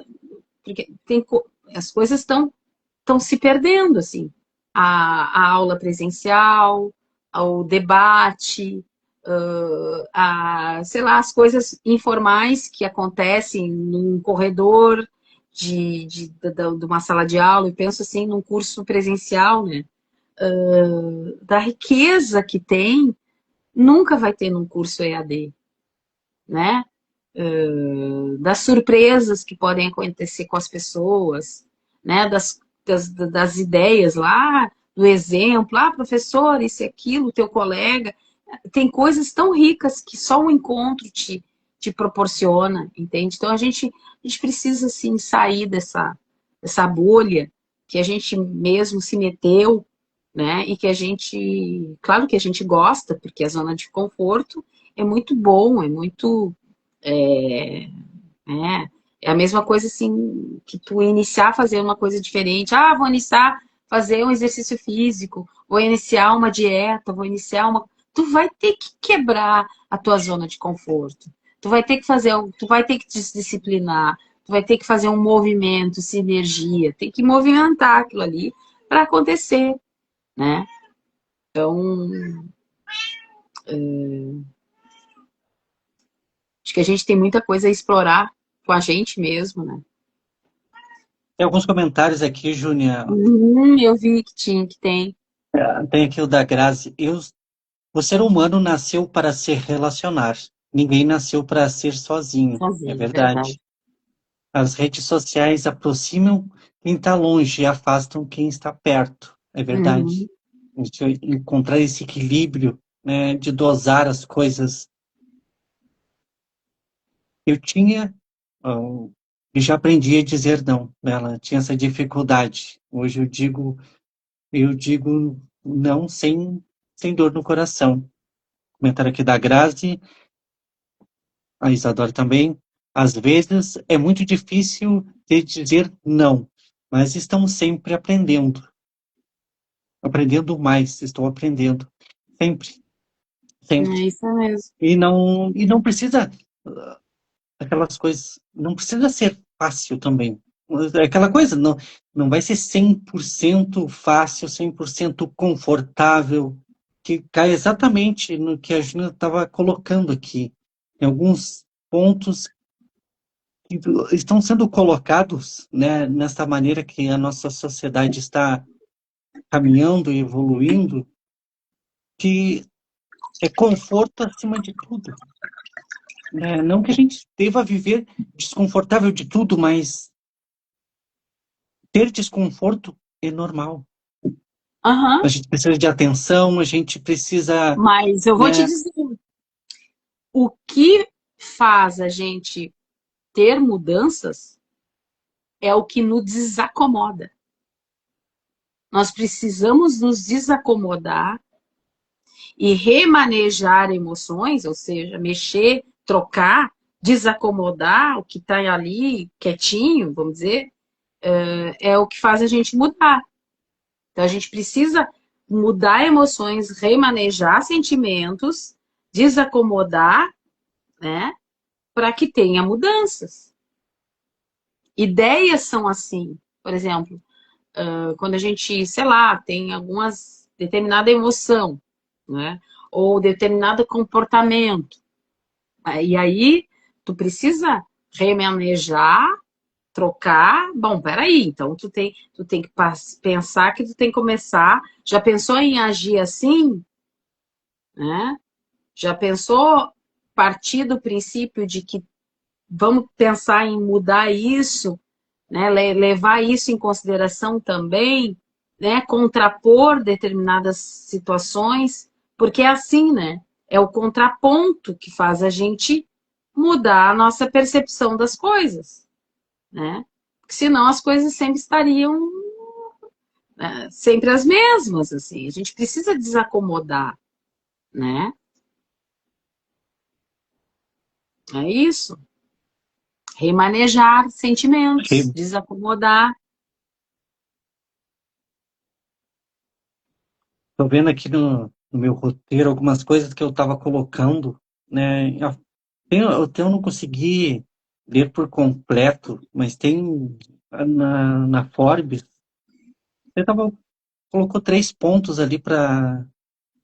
porque tem as coisas estão se perdendo, assim. A aula presencial, o debate, sei lá, as coisas informais que acontecem num corredor de uma sala de aula, e penso assim, num curso presencial, né? Da riqueza que tem, nunca vai ter num curso EAD, né? Das surpresas que podem acontecer com as pessoas, né? Das ideias lá, do exemplo, professor, isso e aquilo, teu colega. Tem coisas tão ricas que só um encontro te proporciona, entende? Então a gente precisa assim, sair dessa bolha que a gente mesmo se meteu, né? E que a gente, claro que a gente gosta, porque a zona de conforto é muito bom, é muito é, é a mesma coisa assim que tu iniciar a fazer uma coisa diferente. Vou iniciar a fazer um exercício físico, vou iniciar uma dieta, vou iniciar uma. tu vai ter que quebrar a tua zona de conforto. Tu vai ter que fazer, tu vai ter que te disciplinar, tu vai ter que fazer um movimento, sinergia, tem que movimentar aquilo ali para acontecer, né? Então, acho que a gente tem muita coisa a explorar com a gente mesmo, né? Tem alguns comentários aqui, Júnior. Eu vi que tinha, que tem. Tem aqui o da Grazi. O ser humano nasceu para se relacionar. Ninguém nasceu para ser sozinho. É Sozinho, verdade. verdade. As redes sociais aproximam quem está longe e afastam quem está perto. É verdade. Uhum. A gente encontrar esse equilíbrio, né, de dosar as coisas. Eu tinha, ah, e já aprendi a dizer não. Ela tinha essa dificuldade. Hoje eu digo não sem dor no coração. Comentário aqui da Grazi, a Isadora também. Às vezes é muito difícil de dizer não, mas estamos sempre aprendendo mais, estou aprendendo, sempre, É sempre. isso mesmo. E não precisa, aquelas coisas, não precisa ser fácil também. É aquela coisa, não vai ser 100% fácil, 100% confortável, que cai exatamente no que a Júlia estava colocando aqui. Em alguns pontos que estão sendo colocados, né, nessa maneira que a nossa sociedade está caminhando e evoluindo, que é conforto acima de tudo. Né? Não que a gente deva viver desconfortável de tudo, mas ter desconforto é normal. A Aham. gente precisa de atenção, a gente precisa, Mas eu vou te né? dizer, o que faz a gente ter mudanças é o que nos desacomoda. Nós precisamos nos desacomodar e remanejar emoções, ou seja, mexer, trocar, desacomodar o que está ali quietinho, vamos dizer, é o que faz a gente mudar. Então a gente precisa mudar emoções, remanejar sentimentos, desacomodar, né, para que tenha mudanças. Ideias são assim, por exemplo, quando a gente, sei lá, tem algumas determinada emoção, né, ou determinado comportamento. E aí, tu precisa remanejar, trocar. Bom, peraí, então tu tem que pensar que tu tem que começar. Já pensou em agir assim, né? Já pensou partir do princípio de que vamos pensar em mudar isso, né? Levar isso em consideração também, né? Contrapor determinadas situações, porque é assim, né? É o contraponto que faz a gente mudar a nossa percepção das coisas, né? Porque senão as coisas sempre estariam, né, sempre as mesmas, assim. A gente precisa desacomodar, né? É isso. Remanejar sentimentos, desacomodar. Estou vendo aqui no meu roteiro algumas coisas que eu estava colocando, né? Eu não consegui ler por completo, mas tem na Forbes, colocou 3 pontos ali para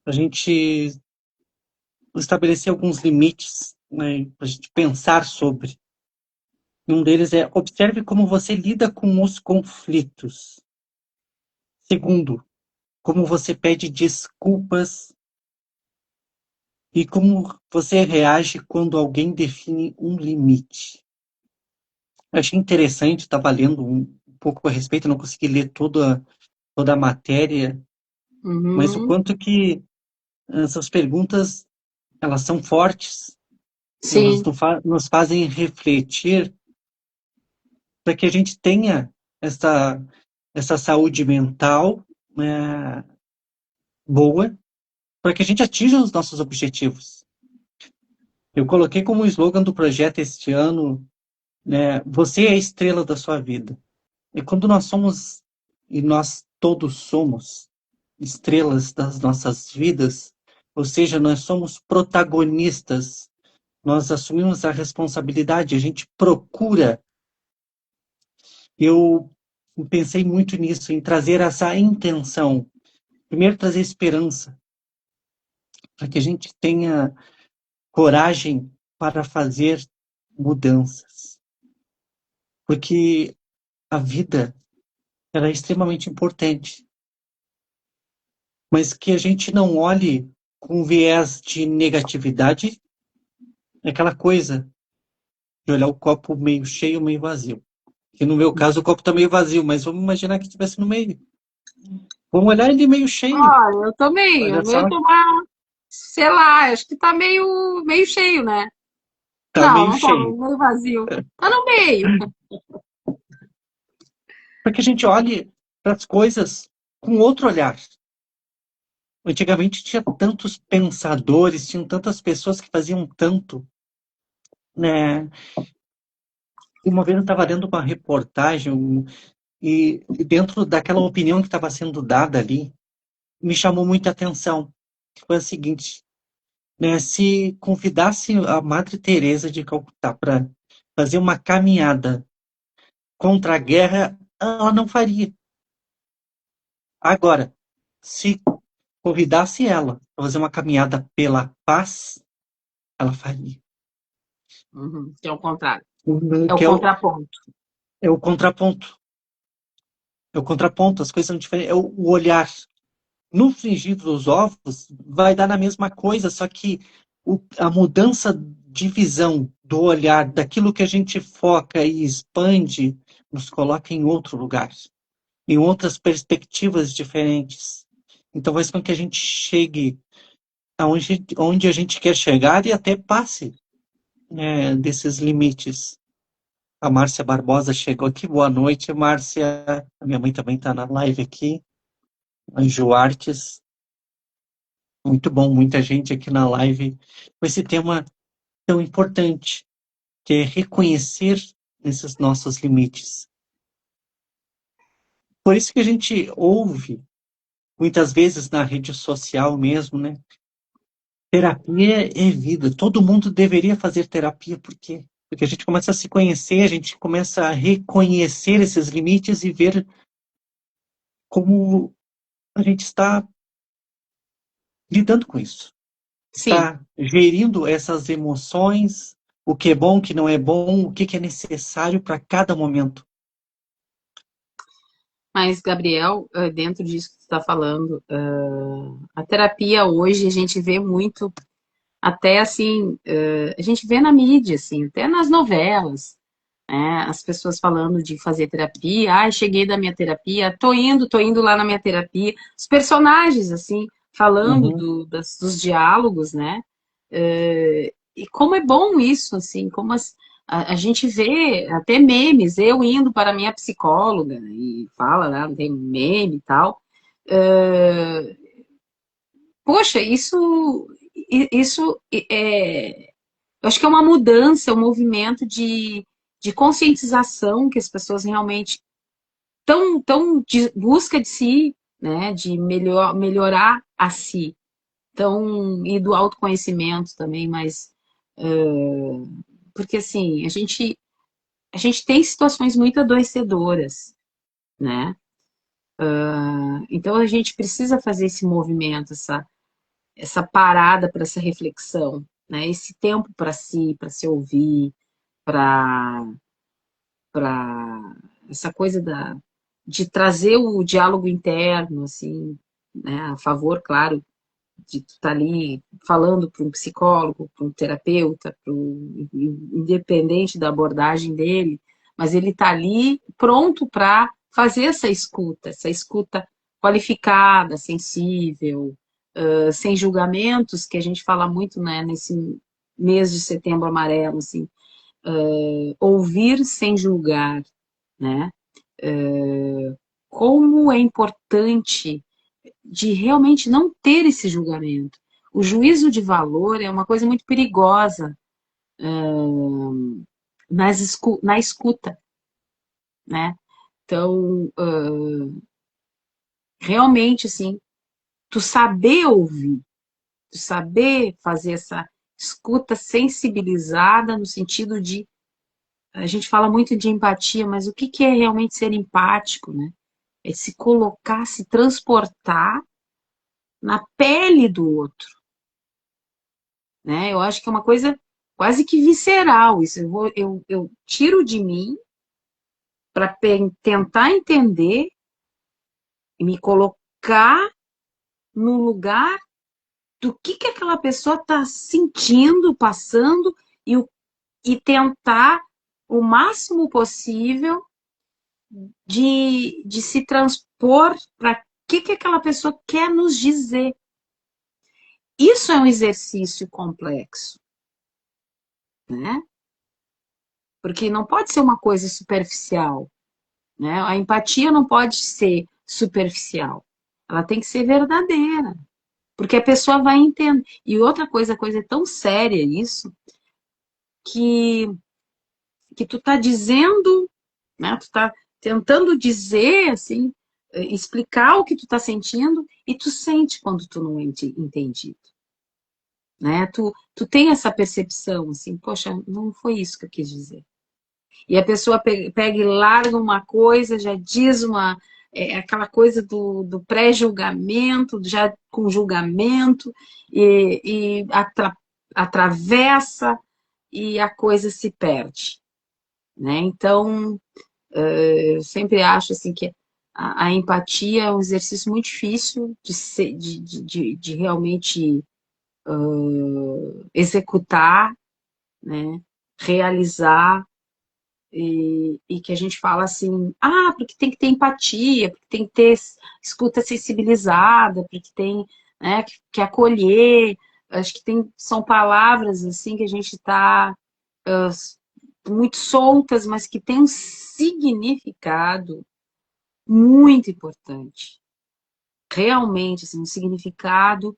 a gente estabelecer alguns limites, né, para a gente pensar sobre. Um deles é: observe como você lida com os conflitos. Segundo, como você pede desculpas e como você reage quando alguém define um limite. Eu achei interessante, estava lendo um pouco a respeito, não consegui ler toda a matéria, mas o Uhum. quanto que essas perguntas, elas são fortes, elas Sim. nos fazem refletir para que a gente tenha essa saúde mental, né, boa, para que a gente atinja os nossos objetivos. Eu coloquei como slogan do projeto este ano, né, você é a estrela da sua vida. E quando nós somos, e nós todos somos, estrelas das nossas vidas, ou seja, nós somos protagonistas, nós assumimos a responsabilidade, a gente procura. Eu pensei muito nisso, em trazer essa intenção. Primeiro, trazer esperança, para que a gente tenha coragem para fazer mudanças. Porque a vida, ela é extremamente importante, mas que a gente não olhe com viés de negatividade, é aquela coisa de olhar o copo meio cheio, meio vazio. Que no meu caso o copo está meio vazio, mas vamos imaginar que estivesse no meio. Vamos olhar ele meio cheio. Olha, eu também, Olha eu ia só, tomar, sei lá, acho que tá meio cheio, né? tá Não, meio não tá cheio. meio vazio. Tá no meio. Para que a gente olhe para as coisas com outro olhar. Antigamente tinha tantos pensadores, tinham tantas pessoas que faziam tanto, né? Uma vez eu estava lendo uma reportagem e dentro daquela opinião que estava sendo dada ali, me chamou muita atenção, que foi a seguinte, né? Se convidasse a Madre Teresa de Calcutá para fazer uma caminhada contra a guerra, ela não faria. Agora, se convidasse ela para fazer uma caminhada pela paz, ela faria. Uhum, que é o contrário. É o Que contraponto. é o contraponto. É o contraponto, as coisas são diferentes. É o olhar. No frigir dos ovos, vai dar na mesma coisa, só que a mudança de visão, do olhar, daquilo que a gente foca e expande, nos coloca em outro lugar, em outras perspectivas diferentes. Então, faz com que a gente chegue onde a gente quer chegar e até passe, né, desses limites. A Márcia Barbosa chegou aqui. Boa noite, Márcia. A minha mãe também está na live aqui. Anjo Artes. Muito bom, muita gente aqui na live com esse tema tão importante, que é reconhecer esses nossos limites. Por isso que a gente ouve, muitas vezes na rede social mesmo, né? Terapia é vida. Todo mundo deveria fazer terapia, por quê? Porque a gente começa a se conhecer, a gente começa a reconhecer esses limites e ver como a gente está lidando com isso. Sim, Está gerindo essas emoções, o que é bom, o que não é bom, o que é necessário para cada momento. mas Gabriel, dentro disso que você está falando, a terapia hoje a gente vê muito, até assim, a gente vê na mídia, assim, até nas novelas, né? As pessoas falando de fazer terapia, ai, cheguei da minha terapia, tô indo lá na minha terapia. Os personagens, assim, falando Uhum. dos diálogos, né? E como é bom isso, assim, como a gente vê até memes, eu indo para a minha psicóloga, e fala, né, tem meme e tal. É, poxa, isso eu acho que é uma mudança, um movimento de conscientização que as pessoas realmente estão de busca de si, né, de melhorar a si, e do autoconhecimento também, mas porque assim, a gente tem situações muito adoecedoras, né? Então a gente precisa fazer esse movimento, essa parada para essa reflexão, né? Esse tempo para si, para se ouvir, para essa coisa de trazer o diálogo interno, assim, né? A favor, claro, de tu estar ali falando para um psicólogo, para um terapeuta, independente da abordagem dele, mas ele está ali pronto para fazer essa escuta qualificada, sensível, sem julgamentos, que a gente fala muito, né, nesse mês de setembro amarelo, assim, ouvir sem julgar, né? Como é importante de realmente não ter esse julgamento. O juízo de valor é uma coisa muito perigosa na escuta, né? Então, realmente, assim, tu saber ouvir, Tu saber fazer essa escuta sensibilizada no sentido de, a gente fala muito de empatia, mas o que que é realmente ser empático, né? É se colocar, se transportar na pele do outro, né? Eu acho que é uma coisa quase que visceral isso. Eu tiro de mim para tentar entender e me colocar no lugar do que aquela pessoa está sentindo, passando, e, e tentar o máximo possível de se transpor para que aquela pessoa quer nos dizer. Isso é um exercício complexo, né? Porque não pode ser uma coisa superficial, né? A empatia não pode ser superficial. Ela tem que ser verdadeira, porque a pessoa vai entender. E outra coisa, a coisa é tão séria isso, que, que tu tá dizendo, né? Tu tá tentando dizer, assim, explicar o que tu tá sentindo, e tu sente quando tu não é entendido, né? Tu tem essa percepção, assim, poxa, não foi isso que eu quis dizer. E a pessoa pega e larga uma coisa, já diz aquela coisa do pré-julgamento, já com julgamento, e atravessa e a coisa se perde, né? Então, eu sempre acho assim que a empatia é um exercício muito difícil de realmente executar, né? Realizar. E que a gente fala assim, porque tem que ter empatia, porque tem que ter escuta sensibilizada, porque tem, né, que acolher. Acho que são palavras assim que a gente está muito soltas, mas que tem um significado muito importante. Realmente, assim, um significado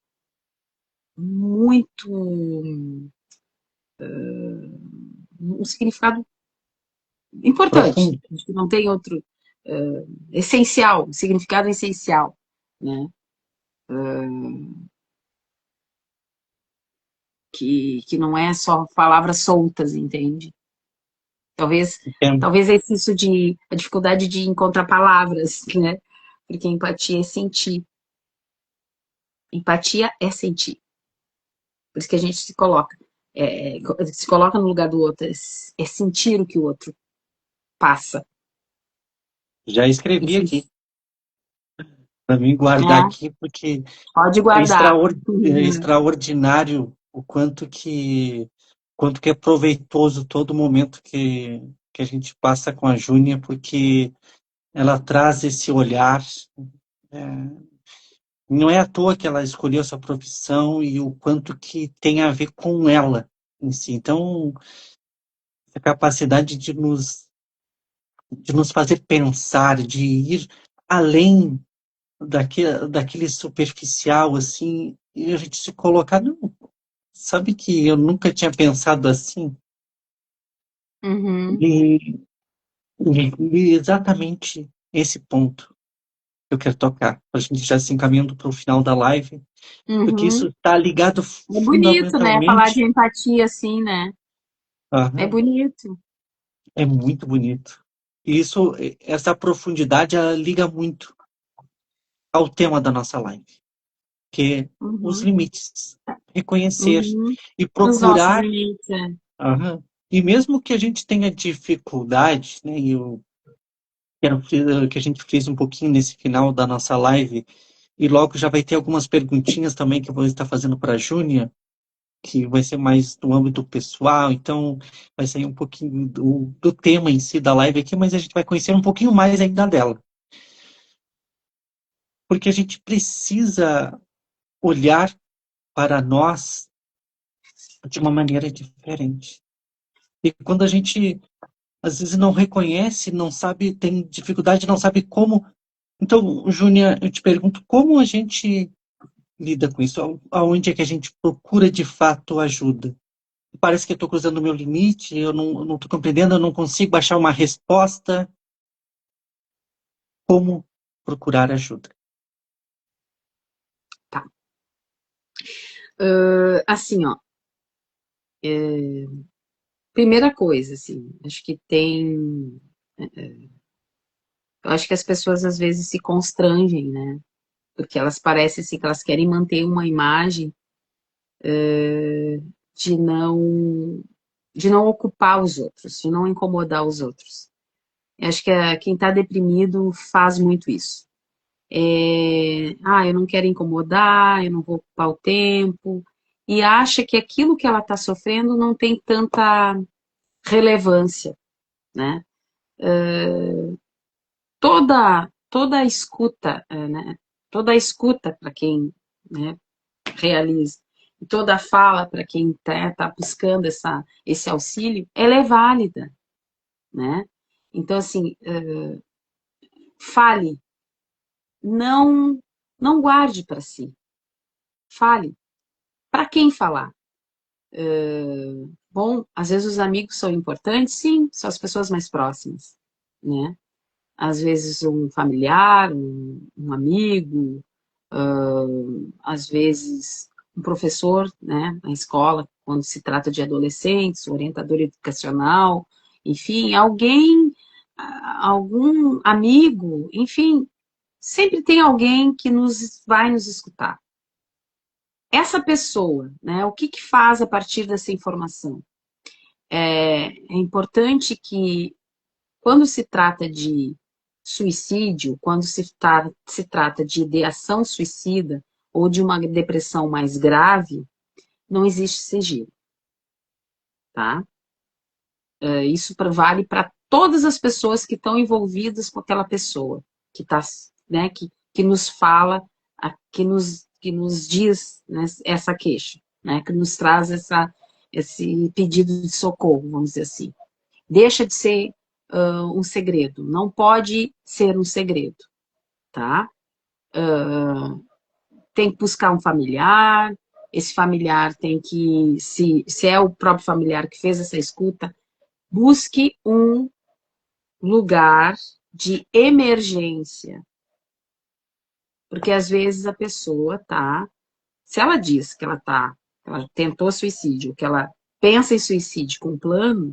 muito, um significado importante. Profundo. Acho que não tem outro, essencial, significado essencial, né? Que não é só palavras soltas, entende? Talvez, Entendo. talvez é isso a dificuldade de encontrar palavras, né? Porque empatia é sentir. Empatia é sentir. Por isso que a gente se coloca no lugar do outro, é sentir o que o outro passa. Já E escrevi aqui para mim guardar é, aqui, porque pode é, guardar. é extraordinário o quanto que é proveitoso todo momento que a gente passa com a Júnia, porque ela traz esse olhar. é, não é à toa que ela escolheu essa profissão e o quanto que tem a ver com ela em si. Então, a capacidade de nos fazer pensar, de ir além daquele superficial, assim, e a gente se colocar, não, sabe que eu nunca tinha pensado assim? Uhum, E, e exatamente esse ponto que eu quero tocar, a gente já se encaminhando para o final da live, porque isso uhum. está ligado É bonito, né? Falar de fundamentalmente, empatia assim, né? É aham, bonito. é muito bonito. E isso, essa profundidade, ela liga muito ao tema da nossa live, que é os Uhum, limites, reconhecer uhum. e Os nossos procurar. limites, é. Aham. E mesmo que a gente tenha dificuldade, né, e eu quero que a gente fez um pouquinho nesse final da nossa live, e logo já vai ter algumas perguntinhas também que eu vou estar fazendo para a Júnia, que vai ser mais do âmbito pessoal, então vai sair um pouquinho do tema em si da live aqui, mas a gente vai conhecer um pouquinho mais ainda dela. Porque a gente precisa olhar para nós de uma maneira diferente. E quando a gente às vezes não reconhece, não sabe, tem dificuldade, não sabe como. Então, Júnia, eu te pergunto, como a gente lida com isso? Aonde é que a gente procura de fato ajuda? Parece que eu estou cruzando o meu limite, eu não estou compreendendo, eu não consigo achar uma resposta. Como procurar ajuda? Tá. Assim, ó, primeira coisa, assim, acho que tem. Eu acho que as pessoas às vezes se constrangem, né? Porque elas parecem assim, que elas querem manter uma imagem de não de não ocupar os outros, de não incomodar os outros. Eu acho que quem está deprimido faz muito isso. Eu não quero incomodar, eu não vou ocupar o tempo, e acha que aquilo que ela está sofrendo não tem tanta relevância, né? Toda a escuta, né? Toda a escuta para quem, né, realiza, e toda a fala para quem está buscando esse auxílio, ela é válida, né? Então, assim, fale, não, não guarde para si, fale. Para quem falar? Bom, às vezes os amigos são importantes, sim, são as pessoas mais próximas, né? Às vezes um familiar, um amigo, às vezes um professor, né, na escola, quando se trata de adolescentes, orientador educacional, enfim, alguém, algum amigo, enfim, sempre tem alguém que vai nos escutar. Essa pessoa, né, o que faz a partir dessa informação? É importante que, quando se trata de suicídio, quando se trata de ideação suicida ou de uma depressão mais grave, não existe sigilo, tá? Isso vale para todas as pessoas que estão envolvidas com aquela pessoa, que tá, né, que nos fala, que nos diz, né, essa queixa, né, que nos traz esse pedido de socorro, vamos dizer assim. Deixa de ser um segredo, não pode ser um segredo, tá? Tem que buscar um familiar, esse familiar tem que, se é o próprio familiar que fez essa escuta, busque um lugar de emergência, porque às vezes a pessoa tá, se ela diz que ela tentou suicídio, que ela pensa em suicídio com um plano,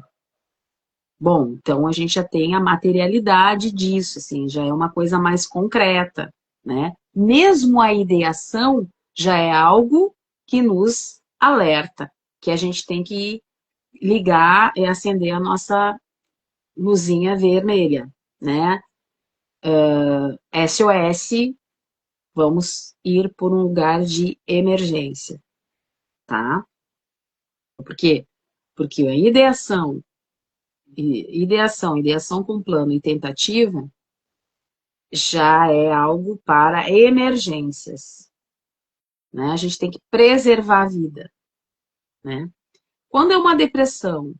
bom, então a gente já tem a materialidade disso, assim, já é uma coisa mais concreta, né? Mesmo a ideação já é algo que nos alerta, que a gente tem que ligar e acender a nossa luzinha vermelha, né? SOS, vamos ir por um lugar de emergência, tá? Por quê? Porque a ideação com plano e tentativa já é algo para emergências, né? A gente tem que preservar a vida, né? Quando é uma depressão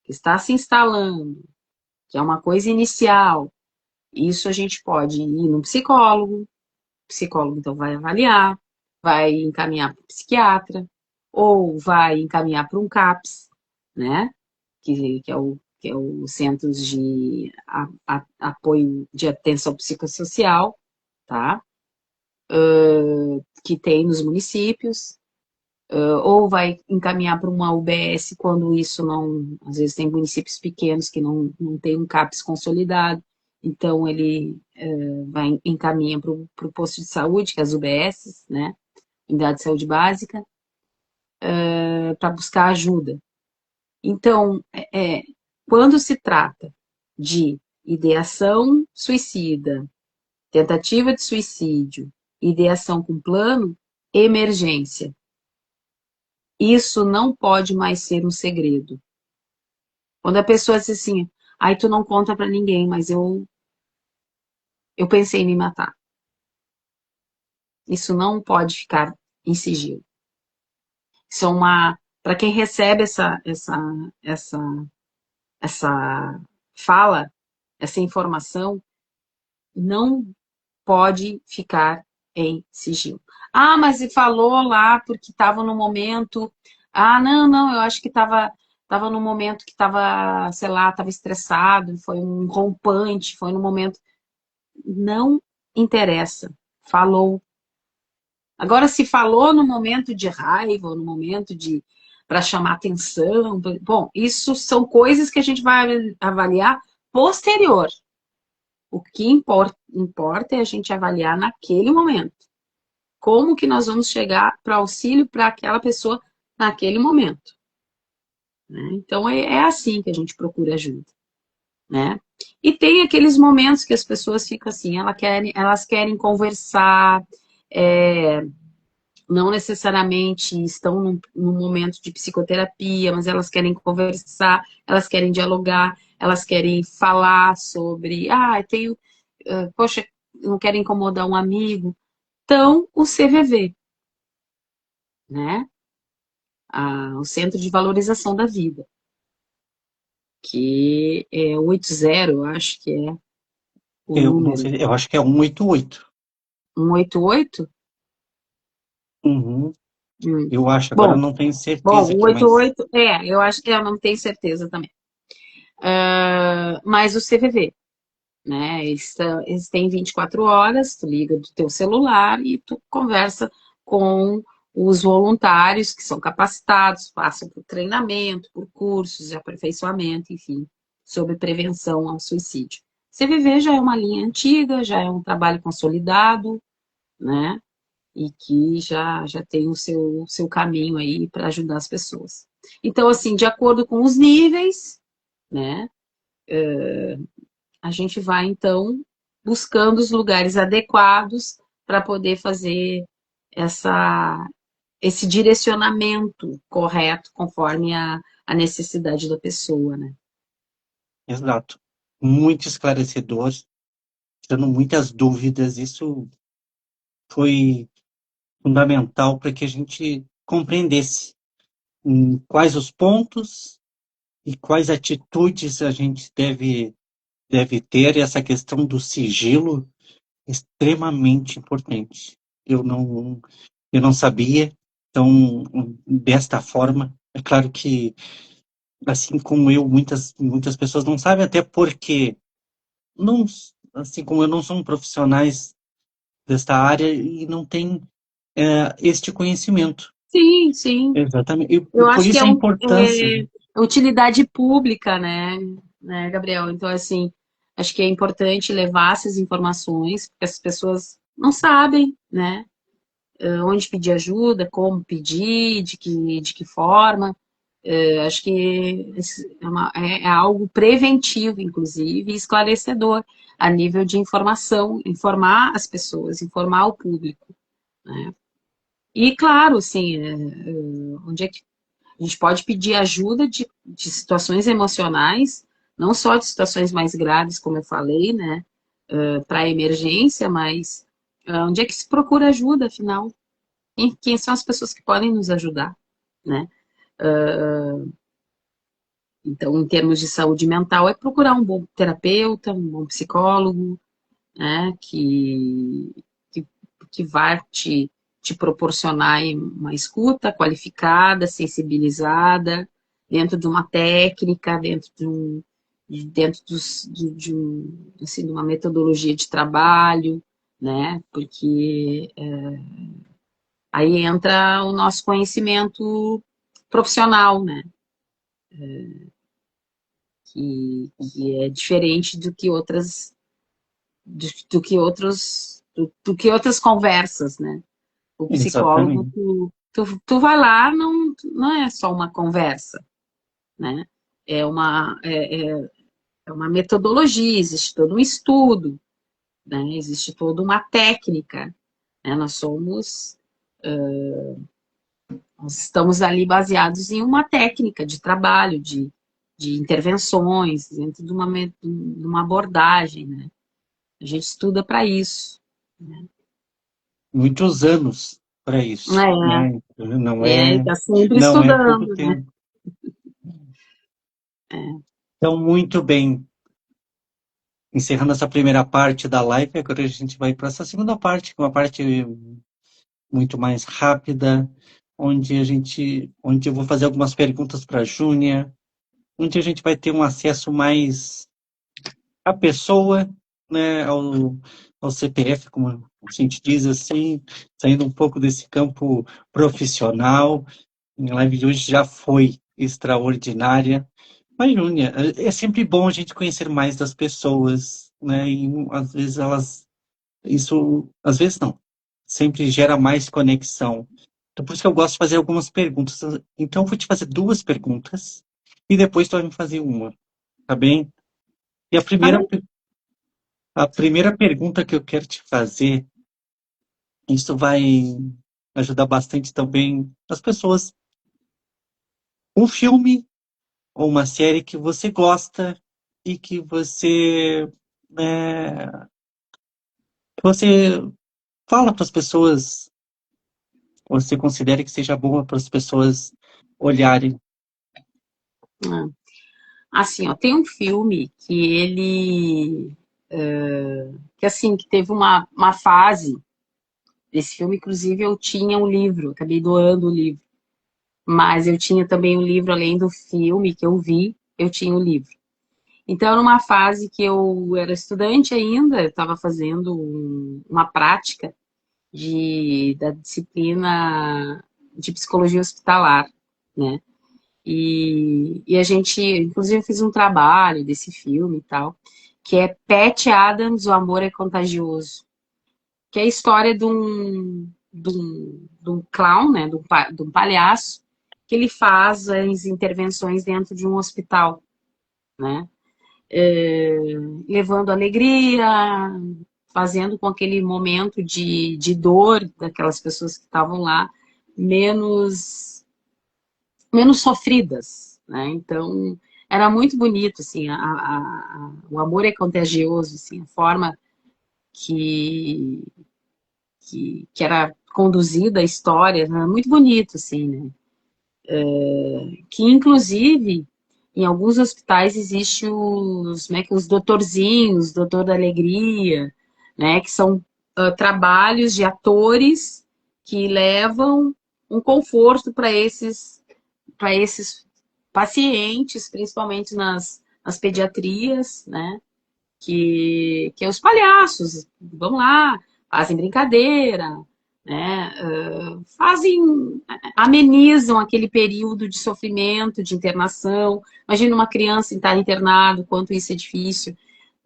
que está se instalando, que é uma coisa inicial, isso a gente pode ir no psicólogo, o psicólogo então vai avaliar, vai encaminhar para o psiquiatra, ou vai encaminhar para um CAPS, né? Que é o Centros de Apoio de Atenção Psicossocial, tá? Que tem nos municípios, ou vai encaminhar para uma UBS quando isso não. Às vezes tem municípios pequenos que não tem um CAPS consolidado, então ele vai encaminha para o posto de saúde, que é as UBSs, né? Unidade de Saúde Básica, para buscar ajuda. Então, quando se trata de ideação suicida, tentativa de suicídio, ideação com plano, emergência. Isso não pode mais ser um segredo. Quando a pessoa diz assim, aí tu não conta para ninguém, mas eu pensei em me matar. Isso não pode ficar em sigilo. Isso é para quem recebe essa, essa fala, essa informação, não pode ficar em sigilo. Ah, mas ele falou lá porque estava no momento. Ah, não, não, eu acho que estava no momento que estava, sei lá, estava estressado, foi um rompante, foi no momento. Não interessa. Falou. Agora, se falou no momento de raiva, ou no momento de para chamar atenção, bom, isso são coisas que a gente vai avaliar posterior. O que importa é a gente avaliar naquele momento. Como que nós vamos chegar para auxílio para aquela pessoa naquele momento. Né? Então, é assim que a gente procura ajuda. Né? E tem aqueles momentos que as pessoas ficam assim, elas querem conversar, não necessariamente estão num momento de psicoterapia, mas elas querem conversar, elas querem dialogar, elas querem falar sobre, poxa, não quero incomodar um amigo. Então, o CVV, né? O Centro de Valorização da Vida, que é 80, eu acho que é o Eu não número. sei, eu acho que é 188. 188? Uhum. Hum. Eu acho, agora eu Bom, não tenho bom, certeza o aqui, mas 88, eu acho que eu não tenho certeza também. Mas o CVV, né? Eles têm 24 horas, tu liga do teu celular e tu conversa com os voluntários que são capacitados, passam por treinamento, por cursos de aperfeiçoamento, enfim, sobre prevenção ao suicídio. CVV já é uma linha antiga, já é um trabalho consolidado, né? E que já tem o seu caminho aí para ajudar as pessoas. Então, assim, de acordo com os níveis, né? A gente vai, então, buscando os lugares adequados para poder fazer essa, esse direcionamento correto conforme a necessidade da pessoa, né? exato. Muito esclarecedor, tirando muitas dúvidas. Isso foi fundamental para que a gente compreendesse quais os pontos e quais atitudes a gente deve ter. Essa questão do sigilo é extremamente importante. Eu não sabia, então, desta forma, é claro que, assim como eu, muitas pessoas não sabem, até porque, não, assim como eu, não são profissionais desta área e não têm este conhecimento. Sim, sim. Exatamente. E Eu por acho que isso a importância. utilidade pública, né, Gabriel? Então, assim, acho que é importante levar essas informações, porque as pessoas não sabem, né? Onde pedir ajuda, como pedir, de que forma. Acho que é algo preventivo, inclusive, e esclarecedor a nível de informação, informar as pessoas, informar o público, né? E, claro, assim, onde é que a gente pode pedir ajuda de situações emocionais, não só de situações mais graves, como eu falei, né, para emergência, mas onde é que se procura ajuda, afinal? Quem são as pessoas que podem nos ajudar, né? Então, em termos de saúde mental, é procurar um bom terapeuta, um bom psicólogo, né, que, que vai te proporcionar aí uma escuta qualificada, sensibilizada, dentro de uma técnica, assim, de uma metodologia de trabalho, né, porque aí entra o nosso conhecimento profissional, né, que é diferente do que outras conversas, né? O psicólogo, Exatamente. tu vai lá, não é só uma conversa, né? É uma metodologia, existe todo um estudo, né? Existe toda uma técnica, né? Nós estamos ali baseados em uma técnica de trabalho, de intervenções, dentro de uma abordagem, né? A gente estuda para isso. Muitos anos para isso, né? Tá sempre Não é pouco estudando, né? tempo. Então, muito bem. Encerrando essa primeira parte da live, agora a gente vai para essa segunda parte, que é uma parte muito mais rápida, onde eu vou fazer algumas perguntas para a Júnia, onde a gente vai ter um acesso mais à pessoa, né, ao CPF, como a gente diz assim, saindo um pouco desse campo profissional. A live de hoje já foi extraordinária. Mas, Júnia, é sempre bom a gente conhecer mais das pessoas, né? E às vezes isso, às vezes não, sempre gera mais conexão. Então, por isso que eu gosto de fazer algumas perguntas. Então, eu vou te fazer duas perguntas e depois tu vai me fazer uma, tá bem? E Tá bem? a primeira pergunta que eu quero te fazer, isso vai ajudar bastante também as pessoas. Um filme ou uma série que você gosta e que você fala para as pessoas, você considera que seja boa para as pessoas olharem. Ah. Assim, ó, tem um filme que ele, que assim, que teve uma fase desse filme, inclusive eu tinha um livro, acabei doando o livro, mas eu tinha também um livro, além do filme que eu vi, eu tinha o livro. Então, numa fase que eu era estudante ainda, eu estava fazendo uma prática da disciplina de psicologia hospitalar, né? E a gente, inclusive, eu fiz um trabalho desse filme e tal, que é Pat Adams, O Amor é Contagioso, que é a história de um clown, né? De um palhaço, que ele faz as intervenções dentro de um hospital, né? Levando alegria, fazendo com aquele momento de dor daquelas pessoas que estavam lá menos sofridas, né? Então era muito bonito, assim, o amor é contagioso, assim, a forma que, que era conduzida a história, né? Muito bonito, assim, né? Que inclusive em alguns hospitais existe como é que, os doutorzinhos, doutor da alegria, né? Que são trabalhos de atores que levam um conforto para esses pacientes, principalmente nas pediatrias, né? Que é os palhaços, vão lá, fazem brincadeira, né? Amenizam aquele período de sofrimento, de internação. Imagina uma criança estar internado, quanto isso é difícil,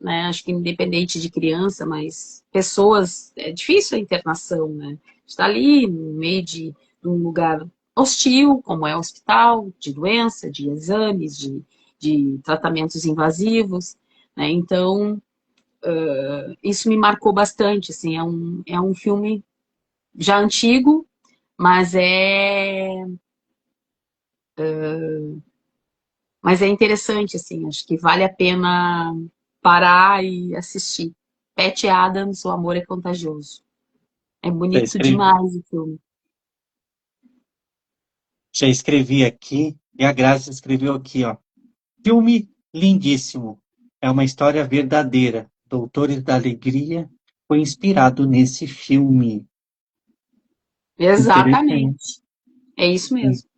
né? Acho que independente de criança, mas pessoas, é difícil a internação, né? Está ali no meio de um lugar hostil, como é o hospital, de doença, de exames, de tratamentos invasivos, né? Então, isso me marcou bastante, assim, é um filme já antigo, mas mas é interessante, assim, acho que vale a pena parar e assistir. Pat Adams, O Amor é Contagioso. É Já bonito escrevi, demais o filme. já escrevi aqui, e a Graça escreveu aqui, ó. Filme lindíssimo. É uma história verdadeira. Doutores da Alegria foi inspirado nesse filme. Interessante. Exatamente. É isso mesmo.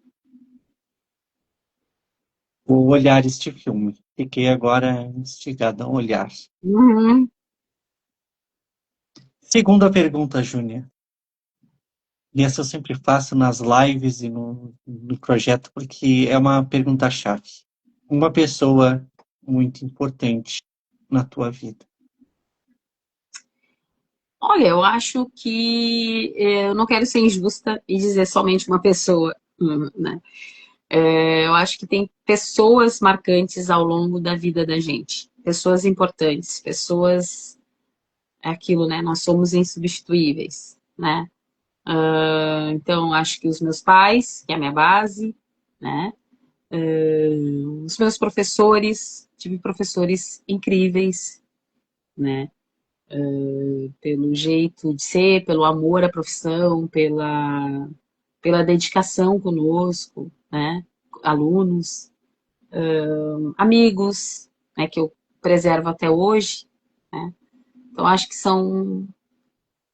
Vou olhar este filme. Fiquei agora instigado a olhar. Uhum. Segunda pergunta, Júnior. E essa eu sempre faço nas lives e no projeto, porque é uma pergunta-chave. Uma pessoa muito importante na tua vida. Olha, eu acho que eu não quero ser injusta e dizer somente uma pessoa, né? Eu acho que tem pessoas marcantes ao longo da vida da gente, pessoas importantes, pessoas, é aquilo, né? Nós somos insubstituíveis, né? Então, acho que os meus pais, que é a minha base, né? Os meus professores, tive professores incríveis, né? Pelo jeito de ser, pelo amor à profissão, pela dedicação conosco, né? Alunos, amigos, né? Que eu preservo até hoje, né? Então, acho que são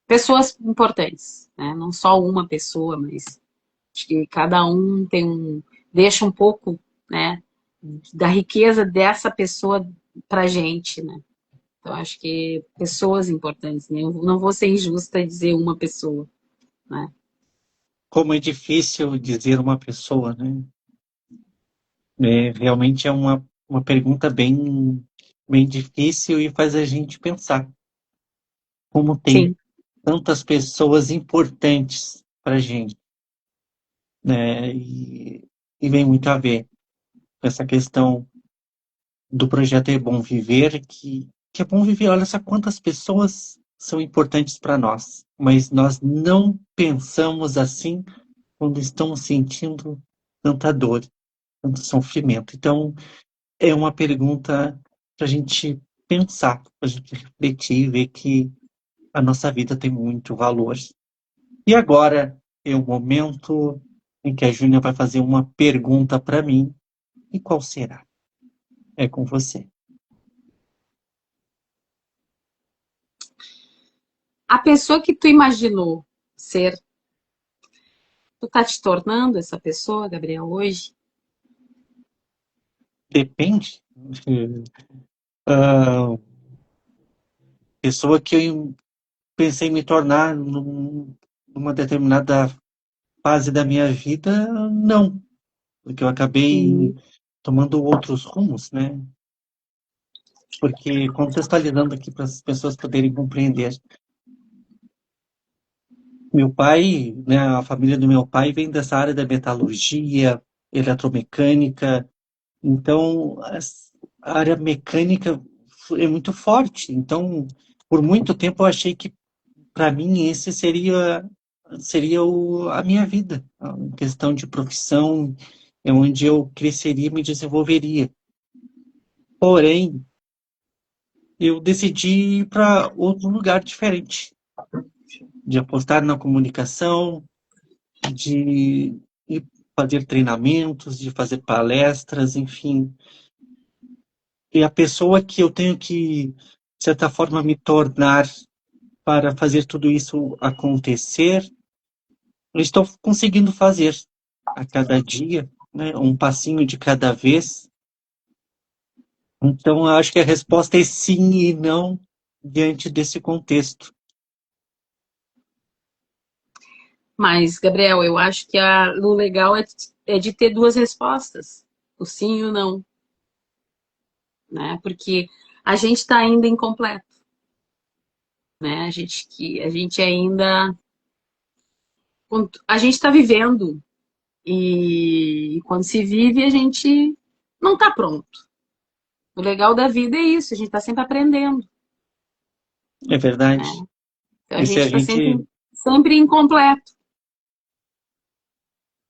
pessoas importantes, né? Não só uma pessoa, mas acho que cada um deixa um pouco, né? Da riqueza dessa pessoa pra gente, né? Então, acho que pessoas importantes, né? Eu não vou ser injusta e dizer uma pessoa, né? Como é difícil dizer uma pessoa, né? Realmente é uma pergunta bem difícil e faz a gente pensar como tem Sim, tantas pessoas importantes para a gente, né? E vem muito a ver com essa questão do projeto É Bom Viver, que é bom viver. Olha só quantas pessoas são importantes para nós, mas nós não pensamos assim quando estamos sentindo tanta dor, tanto sofrimento. Então, é uma pergunta para a gente pensar, para a gente refletir e ver que a nossa vida tem muito valor. E agora é o momento em que a Júnia vai fazer uma pergunta para mim. E qual será? É com você. a pessoa que tu imaginou ser, tu tá te tornando essa pessoa, Gabriel, hoje? Depende. Ah, pessoa que eu pensei em me tornar numa determinada fase da minha vida, não, porque eu acabei Hum, tomando outros rumos, né? Porque contextualizando aqui para as pessoas poderem compreender, meu pai, né, a família do meu pai vem dessa área da metalurgia, eletromecânica, então a área mecânica é muito forte. Então, por muito tempo eu achei que para mim esse seria a minha vida, a questão de profissão, é onde eu cresceria e me desenvolveria. Porém, eu decidi ir para outro lugar diferente, de apostar na comunicação, de ir fazer treinamentos, de fazer palestras, enfim. E a pessoa que eu tenho que, de certa forma, me tornar para fazer tudo isso acontecer, eu estou conseguindo fazer a cada dia, né, um passinho de cada vez. Então, eu acho que a resposta é sim e não diante desse contexto. Mas, Gabriel, eu acho que o legal é de ter duas respostas, o sim e o não, né? Porque a gente está ainda incompleto, né? A gente ainda a gente está vivendo e quando se vive a gente não está pronto. O legal da vida é isso, a gente está sempre aprendendo, É né? verdade. Então a E se gente a está gente, sempre incompleto.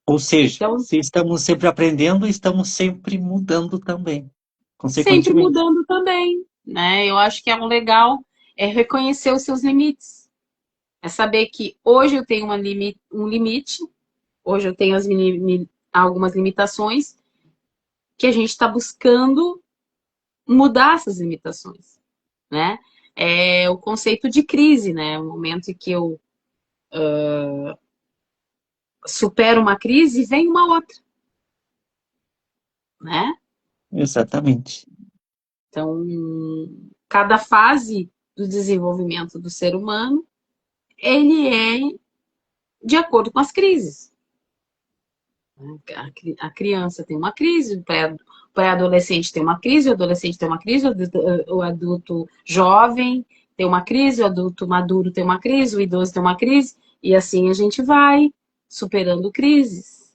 ou seja, Então, se estamos sempre aprendendo, estamos sempre mudando também, sempre consequentemente. mudando também, né? Eu acho que é um legal é reconhecer os seus limites. É saber que hoje eu tenho um limite, hoje eu tenho algumas limitações, que a gente está buscando mudar essas limitações, né? É o conceito de crise, né? O momento em que eu supero uma crise, vem uma outra, né? Exatamente. Então, cada fase do desenvolvimento do ser humano, ele é de acordo com as crises. A criança tem uma crise, o pré-adolescente tem uma crise, o adolescente tem uma crise, o adulto jovem tem uma crise, o adulto maduro tem uma crise, o idoso tem uma crise, e assim a gente vai superando crises.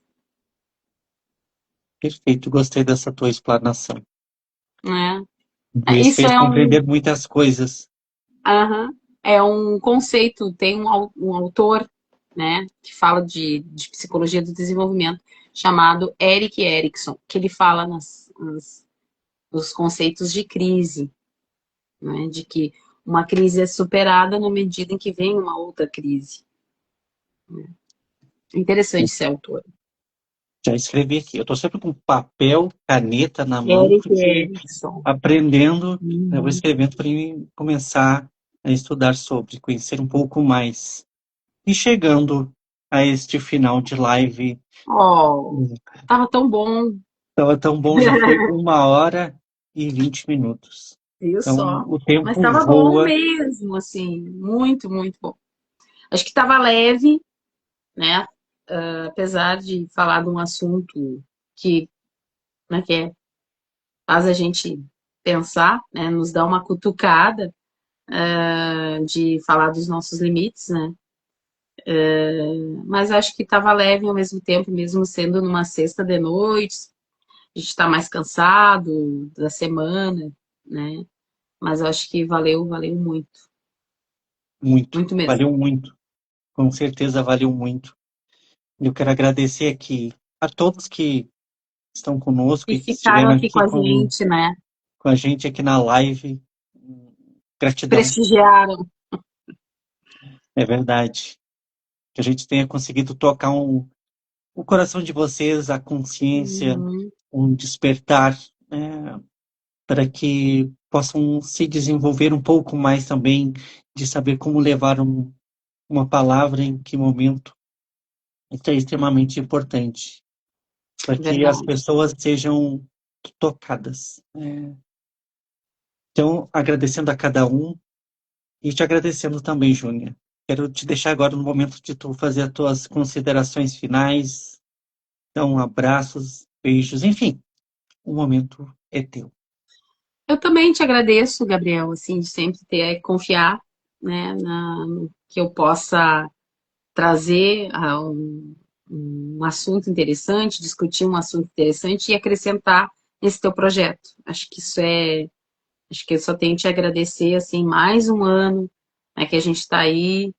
Perfeito, gostei dessa tua explanação. Né? Me Isso fez compreender muitas coisas. é um conceito, tem um autor, né, que fala de psicologia do desenvolvimento, chamado Eric Erickson, que ele fala nos conceitos de crise, né, de que uma crise é superada na medida em que vem uma outra crise. Interessante esse autor. Já escrevi aqui. Eu estou sempre com papel, caneta na mão, Eric porque Erickson. aprendendo, eu vou Uhum. escrevendo para começar a estudar sobre, conhecer um pouco mais. E chegando a este final de live, Oh, tava tão bom. estava tão bom, já foi 1 hora e 20 minutos. Viu Então, só? o Mas tempo estava bom voa mesmo, assim, muito, muito bom. Acho que estava leve, né? Apesar de falar de um assunto que, né, faz a gente pensar, né? Nos dá uma cutucada, de falar dos nossos limites, né? Mas acho que estava leve ao mesmo tempo, mesmo sendo numa sexta de noite, a gente está mais cansado da semana, né? Mas acho que valeu, valeu muito, muito, muito mesmo. valeu muito, com certeza valeu muito. Eu quero agradecer aqui a todos que estão conosco E e que ficaram estiveram aqui com aqui a gente, né? com a gente aqui na live. Gratidão, Prestigiaram. é verdade. Que a gente tenha conseguido tocar o coração de vocês, a consciência, Uhum, um despertar, né, para que possam se desenvolver um pouco mais também, de saber como levar uma palavra em que momento. Isso é extremamente importante, para que as verdade. pessoas sejam tocadas, né? Então, agradecendo a cada um e te agradecendo também, Júnior. Quero te deixar agora no momento de tu fazer as tuas considerações finais. Então, abraços, beijos, enfim, o momento é teu. Eu também te agradeço, Gabriel, assim, de sempre ter confiar, né, no que eu possa trazer um assunto interessante, discutir um assunto interessante e acrescentar nesse teu projeto. Acho que eu só tenho que te agradecer, assim, mais um ano, né, que a gente está aí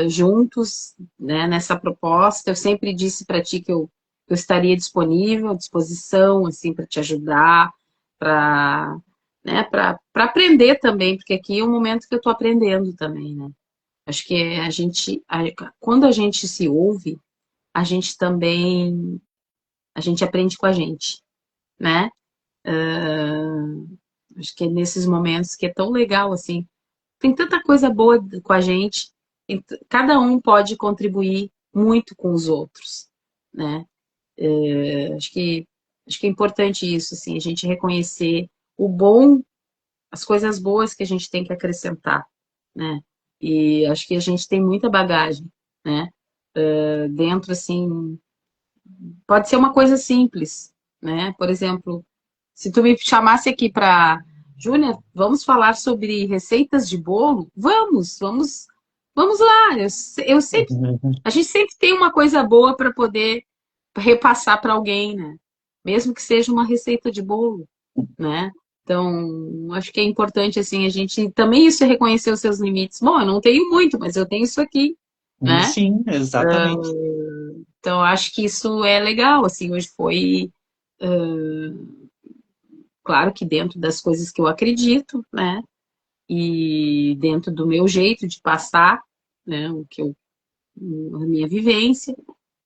juntos, né, nessa proposta. Eu sempre disse para ti que eu estaria disponível, à disposição, assim, para te ajudar, para, né, para aprender também, porque aqui é um momento que eu estou aprendendo também, né? Acho que quando a gente se ouve, a gente também, a gente aprende com a gente, né? Acho que é nesses momentos que é tão legal, assim. Tem tanta coisa boa com a gente, cada um pode contribuir muito com os outros, né? Acho acho que é importante isso, assim, a gente reconhecer o bom, as coisas boas que a gente tem que acrescentar, né? E acho que a gente tem muita bagagem, né? Dentro, assim, pode ser uma coisa simples, né? Por exemplo, se tu me chamasse aqui para Júnior, vamos falar sobre receitas de bolo? Vamos lá. Eu sempre, a gente sempre tem uma coisa boa para poder repassar para alguém, né? Mesmo que seja uma receita de bolo, né? Então, acho que é importante assim a gente também isso é reconhecer os seus limites. Bom, eu não tenho muito, mas eu tenho isso aqui, né? Sim, exatamente. Então, acho que isso é legal, assim, hoje foi claro que dentro das coisas que eu acredito, né? E dentro do meu jeito de passar, né? A minha vivência,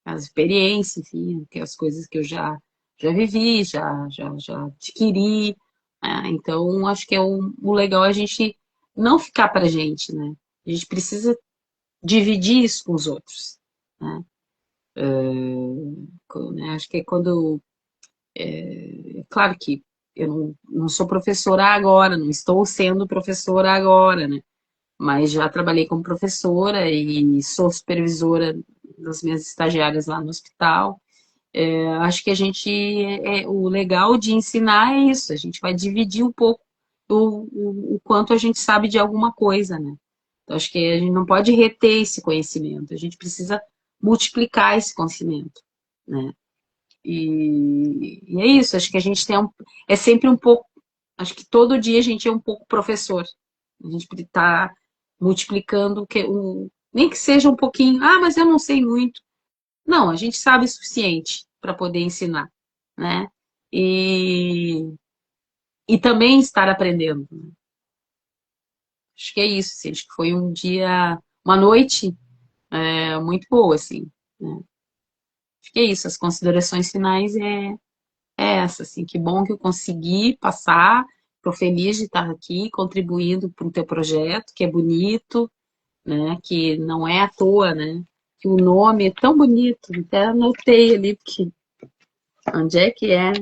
as experiências, enfim, que as coisas que eu já vivi, já adquiri. Né? Então, acho que o legal é a gente não ficar para a gente, né? A gente precisa dividir isso com os outros, né? Né? Acho que é quando é claro que eu não sou professora agora, não estou sendo professora agora, né? Mas já trabalhei como professora e sou supervisora das minhas estagiárias lá no hospital. Acho que o legal de ensinar é isso, a gente vai dividir um pouco o quanto a gente sabe de alguma coisa, né? Então, acho que a gente não pode reter esse conhecimento, a gente precisa multiplicar esse conhecimento, né? E é isso, acho que a gente é sempre um pouco, acho que todo dia a gente é um pouco professor. A gente está multiplicando nem que seja um pouquinho, mas eu não sei muito. Não, a gente sabe o suficiente para poder ensinar, né? E, e também estar aprendendo. Acho que é isso, assim, acho que foi um dia, uma noite muito boa, assim, né? Acho que é isso, as considerações finais é essa, assim, que bom que eu consegui passar, estou feliz de estar aqui contribuindo para o teu projeto, que é bonito, né, que não é à toa, né, que o nome é tão bonito, até anotei ali, porque onde é que é?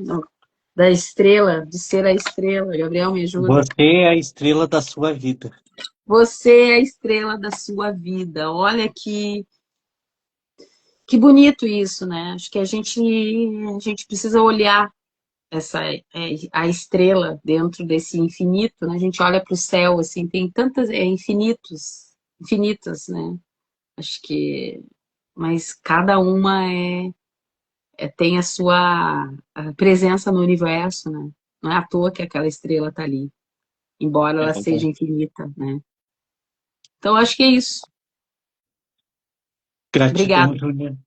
Da estrela, de ser a estrela. Gabriel, me ajuda. Você é a estrela da sua vida. Você é a estrela da sua vida. Olha que bonito isso, né? Acho que a gente precisa olhar a estrela dentro desse infinito, né? A gente olha para o céu, assim, tem tantas, infinitas, né? Acho que, mas cada uma tem a sua presença no universo, né? Não é à toa que aquela estrela está ali, embora É ela seja verdade. infinita, né? Então, acho que é isso. Gratidão, Obrigada. Júlia.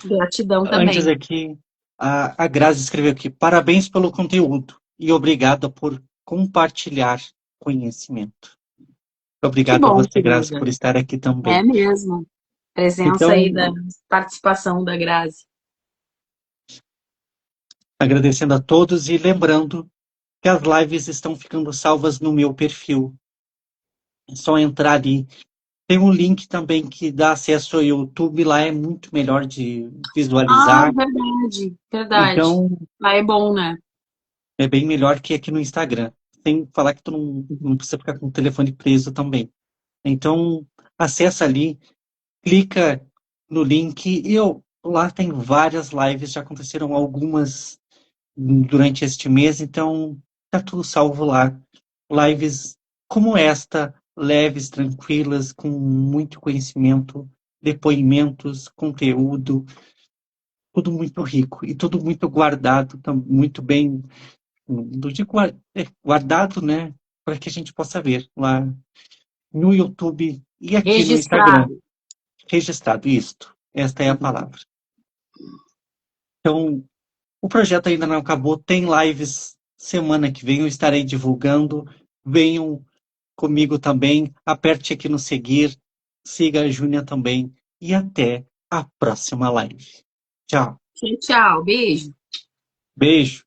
Gratidão Antes também. aqui, a Grazi escreveu aqui: parabéns pelo conteúdo e obrigada por compartilhar conhecimento. Que Obrigado a bom, você, Grazi, querida. por estar aqui É também. mesmo. Presença aí da Então, participação da Grazi. agradecendo a todos e lembrando que as lives estão ficando salvas no meu perfil. É só entrar ali. Tem um link também que dá acesso ao YouTube, lá é muito melhor de Ah, visualizar. verdade, verdade. Então, Ah, é bom, né? é bem melhor que aqui no Instagram. Sem falar que tu não precisa ficar com o telefone preso também. Então, acessa ali, clica no link e lá tem várias lives, já aconteceram algumas durante este mês, então tá tudo salvo lá. Lives como esta, leves, tranquilas, com muito conhecimento, depoimentos, conteúdo, tudo muito rico e tudo muito guardado, muito bem, do de guardado, né, para que a gente possa ver lá no YouTube e aqui no Instagram, Registrado. registrado isto. Esta é a Uhum. palavra. Então, o projeto ainda não acabou, tem lives semana que vem, eu estarei divulgando. Venham comigo também, aperte aqui no seguir, siga a Júnia também e até a próxima live. Tchau, Tchau, tchau. Beijo. beijo.